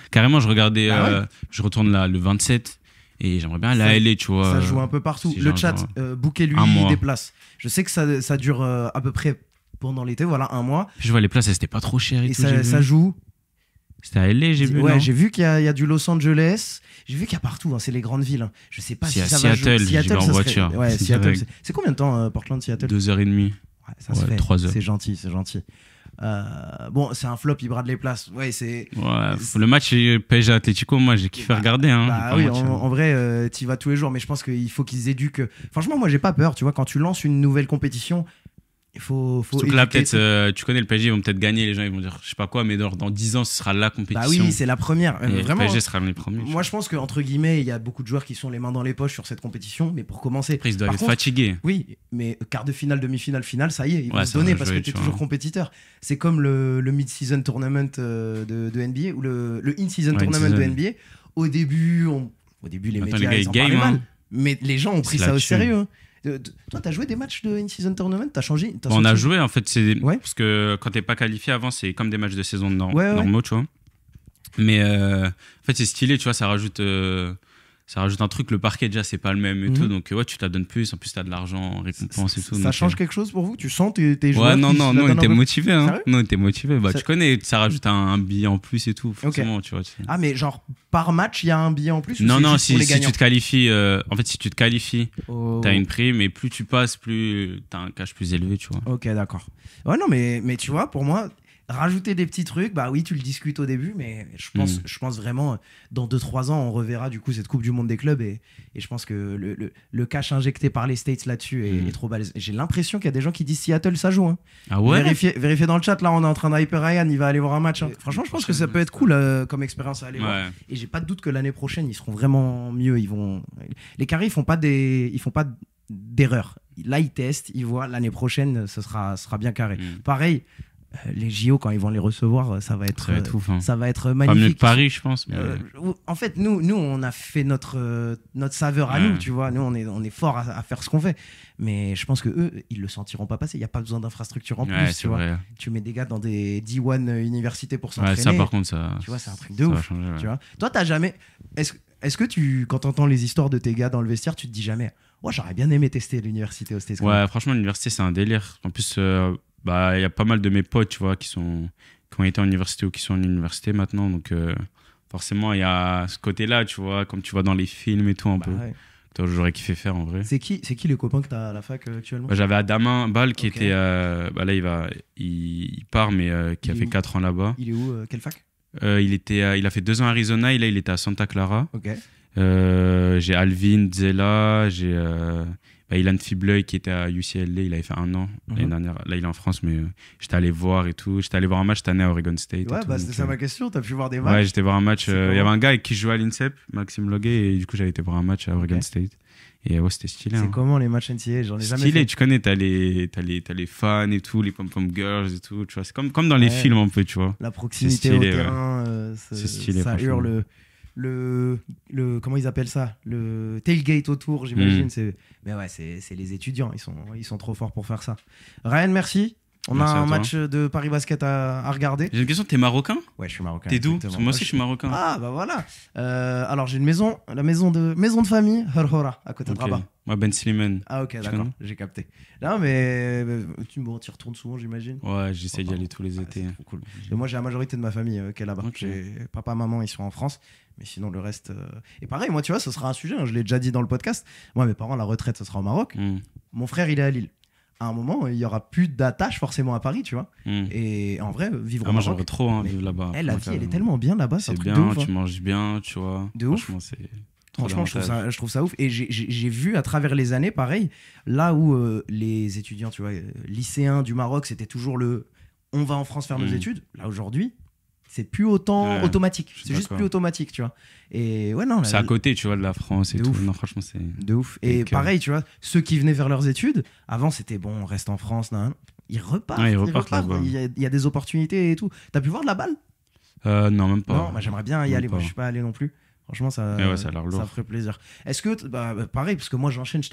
carrément, je regardais, Ah ouais je retourne là le 27 et j'aimerais bien aller Ça- à LA, tu vois. Ça joue un peu partout. si Le genre, chat, booker-lui un mois. des places. Je sais que ça dure à peu près pendant l'été, voilà, un mois. Puis je vois les places, elles étaient pas trop chères et, Et tout. j'ai ça vu. joue. C'était à LA, j'ai vu. Ouais, non j'ai vu qu'il y a du Los Angeles. J'ai vu qu'il y a partout. Hein, c'est les grandes villes. Hein. Je sais pas C'est si à ça va jouer. Seattle, j'y vais en ça serait- voiture. Ouais, C'est Seattle. direct. C'est combien de temps Portland, Seattle? 2h30. Ouais, ça se Ouais, fait. 3 heures. C'est gentil, c'est gentil. Bon, c'est un flop, il brade les places. Ouais, c'est. Ouais, le match PSG Atlético, moi j'ai kiffé regarder. Hein, Bah je vais oui, pas mentir. en vrai, t'y vas tous les jours, mais je pense qu'il faut qu'ils éduquent. Franchement, moi, j'ai pas peur. Tu vois, quand tu lances une nouvelle compétition, il faut. Surtout que là, éduquer. peut-être, tu connais le PSG, ils vont peut-être gagner. Les gens ils vont dire, je sais pas quoi, mais dans 10 ans, ce sera la compétition. Bah oui, c'est la première. Et Vraiment. le PSG sera les premiers. Moi, je pense qu'entre guillemets, il y a beaucoup de joueurs qui sont les mains dans les poches sur cette compétition, mais pour commencer. Après, ils doivent Par être contre, fatigués. Oui, mais quart de finale, demi-finale, finale, ça y est, ils vont Ouais, se ça donner va parce jouer, que t'es tu toujours vois. compétiteur. C'est comme le mid-season tournament de NBA ou le in-season Ouais, tournament de in-season. NBA. Au début, les Attends, médias les gars, ils en ils game, parlaient mal, hein. mais les gens ont pris C'est ça au là-dessus. sérieux. Hein. Toi, t'as joué des matchs de in-season tournament? T'as changé? T'as Bon, on a senti- joué, en fait, Ouais. parce que quand t'es pas qualifié avant, c'est comme des matchs de saison Ouais. normaux, tu vois. Mais en fait, c'est stylé, tu vois, ça rajoute un truc. Le parquet, déjà, c'est pas le même et Mhm. tout. Donc, ouais, tu te la donnes plus. En plus, t'as de l'argent en récompense et tout. Ça donc, change quelque chose pour vous? Tu sens tes joueurs Ouais, non, qui non, se la nous, on donnent un était peu? motivés. Hein. Sérieux Nous, on était motivés. Bah, Ça- tu connais, ça rajoute un billet en plus et tout, forcément, tu vois. Ah, mais genre, par match, il y a un billet en plus? Ou Non, c'est non, juste pour les si gagnants? tu te qualifies, en fait, si tu te qualifies, Oh. t'as une prime, et plus tu passes, plus t'as un cash plus élevé, tu vois. Ok, d'accord. Ouais, non, mais tu vois, pour moi, rajouter des petits trucs, bah oui, tu le discutes au début, mais je pense vraiment, dans 2-3 ans, on reverra du coup cette Coupe du Monde des clubs et je pense que le cash injecté par les States là-dessus est trop balèze. J'ai l'impression qu'il y a des gens qui disent Seattle, ça joue. Hein. Ah ouais? Vérifiez dans le chat, là, on est en train d'hyper Ryan, il va aller voir un match. Hein. Franchement, je pense que ça peut être cool comme expérience à aller voir. Ouais. Et j'ai pas de doute que l'année prochaine, ils seront vraiment mieux. Les carrés, ils font pas d'erreurs. Là, ils testent, ils voient. L'année prochaine, ce sera bien carré. Pareil, les JO, quand ils vont les recevoir, ça va être ouf. Hein. ça va être Pas mieux magnifique. que Paris, je pense. Mais... En fait, nous, on a fait notre saveur à Ouais. nous, tu vois. Nous, on est fort à faire ce qu'on fait. Mais je pense que eux, ils le sentiront pas passer. Il y a pas besoin d'infrastructure en ouais, plus, c'est tu vois. vrai. Tu mets des gars dans des D1 universités pour Ouais, s'entraîner. ça, par contre, ça. Tu vois, c'est un truc de ça va ouf. changer, ouais. Tu vois. Toi, t'as jamais. Est-ce que quand t'entends les histoires de tes gars dans le vestiaire, tu te dis jamais, moi, j'aurais bien aimé tester l'université aux States. quand Ouais, même. franchement, l'université, c'est un délire. En plus, bah, il y a pas mal de mes potes, tu vois, qui ont été en université ou qui sont en université maintenant. Donc, forcément, il y a ce côté-là, tu vois, comme tu vois dans les films et tout, un Bah, peu. ouais. Que j'aurais kiffé faire, en vrai. C'est qui les copains que t'as à la fac actuellement? Bah, j'avais Adamin Ball qui Ok. était. Bah, là, il part, mais qui a Il est fait où 4 ans là-bas. Il est où? Quelle fac? Il a fait 2 ans à Arizona et là, il était à Santa Clara. Ok. J'ai Alvin Zella, j'ai Ilan Fibleuil qui était à UCLA, il avait fait 1 an l'année dernière. Là, il est en France, mais j'étais allé voir et tout. J'étais allé voir un match cette année à Oregon State. et Ouais, tout, bah donc, c'était ça ma question. T'as pu voir des matchs? Ouais, j'étais voir un match. C'est Il y comment avait un gars avec qui je jouais à l'INSEP, Maxime Loguet, et du coup, j'avais été voir un match à Oregon Ok. State. Et ouais, c'était stylé. C'est hein. comment les matchs NCAA? J'en ai jamais Stylé, fait. tu connais, t'as les fans et tout, les pom-pom girls et tout. Tu vois, c'est comme dans les Ouais. films un peu, tu vois. La proximité C'est stylé, au ouais. terrain, C'est stylé, ça franchement. hurle. Le comment ils appellent ça, le tailgate autour, j'imagine. Mais ouais, c'est les étudiants, ils sont trop forts pour faire ça. Ryan, merci. On Merci a à un toi. match de Paris Basket à regarder. J'ai une question, t'es marocain? Ouais, je suis marocain. T'es d'où? exactement. Parce que moi aussi je suis marocain. Ah, bah voilà. Alors, j'ai une maison, maison de famille, Harhora, à côté de Ok. Rabat. Moi, Ben Slimane. Ah, ok, d'accord, connais j'ai capté. Non, mais bon, tu y retournes souvent, j'imagine. Ouais, j'essaie d'y aller tous les Ah, étés. c'est trop cool. Et moi, j'ai la majorité de ma famille qui est là-bas. Ok. J'ai papa, maman, ils sont en France. Mais sinon, le reste. Et pareil, moi, tu vois, ce sera un sujet. Hein, je l'ai déjà dit dans le podcast. Moi, mes parents, la retraite, ce sera au Maroc. Hmm. Mon frère, il est à Lille. À un moment, il y aura plus d'attache forcément à Paris, tu vois. Hmm. Et en vrai, vivre Ah, au moi, Maroc. j'aimerais trop Mais- vivre là-bas. La vie, elle est tellement bien là-bas. C'est un C'est truc de bien, ouf. Hein. tu manges bien, tu vois. De ouf. Franchement, c'est trop Franchement, d'avantages. je trouve ça ouf. Et j'ai vu à travers les années, pareil, là où les étudiants, tu vois, lycéens du Maroc, c'était toujours on va en France faire nos Mm. études. Là, aujourd'hui, c'est plus autant Ouais, automatique. je suis C'est juste d'accord. plus automatique, tu vois. Et ouais, non, C'est à côté, tu vois, de la France et De tout. ouf. Non, franchement, c'est. de ouf. Et Donc, pareil, tu vois, ceux qui venaient vers leurs études, avant, c'était bon, on reste en France, nan. Ils repartent. Ouais, ils repartent là-bas. Il y a des opportunités et tout. T'as pu voir de la balle? Non, même pas. Non, moi j'aimerais bien y Même aller. Moi, pas. je suis pas allé non plus. Franchement, ça, Mais ouais, ça a l'air lourd. ça ferait plaisir. Est-ce que, pareil, parce que moi j'enchaîne, si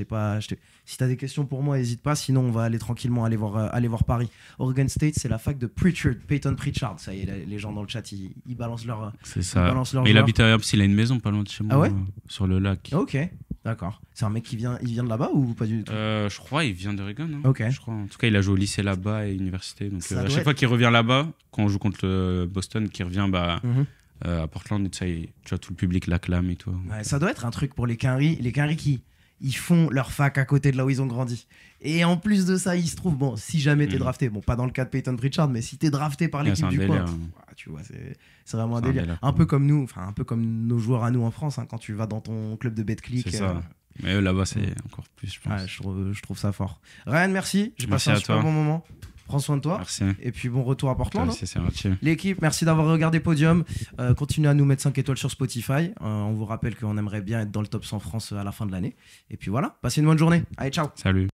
t'as des questions pour moi, n'hésite pas. Sinon, on va aller tranquillement aller voir Paris. Oregon State, c'est la fac de Peyton Pritchard. Ça y est, les gens dans le chat, ils balancent leur. C'est Ils ça. balancent leurs Mais il joueurs. habite à Herbs, il a une maison pas loin de chez moi. Ah ouais sur le lac. Ok, d'accord. C'est un mec il vient de là-bas ou pas du tout? Je crois il vient d'Oregon. Hein. Ok. Je crois. En tout cas, il a joué au lycée là-bas et université. Donc Ça à doit chaque être- fois qu'il revient là-bas, quand on joue contre le Boston, qui revient Mhm. à Portland, et tout ça, tu vois, tout le public l'acclame et tout. Ouais, ça doit être un truc pour les Quinry qui ils font leur fac à côté de là où ils ont grandi. Et en plus de ça, il se trouve, bon, si jamais t'es Mhm. drafté, bon, pas dans le cas de Peyton Pritchard, mais si t'es drafté par Ouais, l'équipe c'est un du coin, délire. tu vois, c'est vraiment un C'est un délire. délire. Un peu comme nous, enfin, un peu comme nos joueurs à nous en France, hein, quand tu vas dans ton club de BetClick. C'est ça. Mais eux, là-bas, c'est encore plus, je pense. Ouais, je trouve ça fort. Ryan, merci. J'ai Merci passé un à super toi. bon moment. Prends soin de toi. Merci. Et puis bon retour à Portland. Merci, c'est gentil. L'équipe, merci d'avoir regardé Podium. Continuez à nous mettre 5 étoiles sur Spotify. On vous rappelle qu'on aimerait bien être dans le top 100 France à la fin de l'année. Et puis voilà, passez une bonne journée. Allez, ciao. Salut.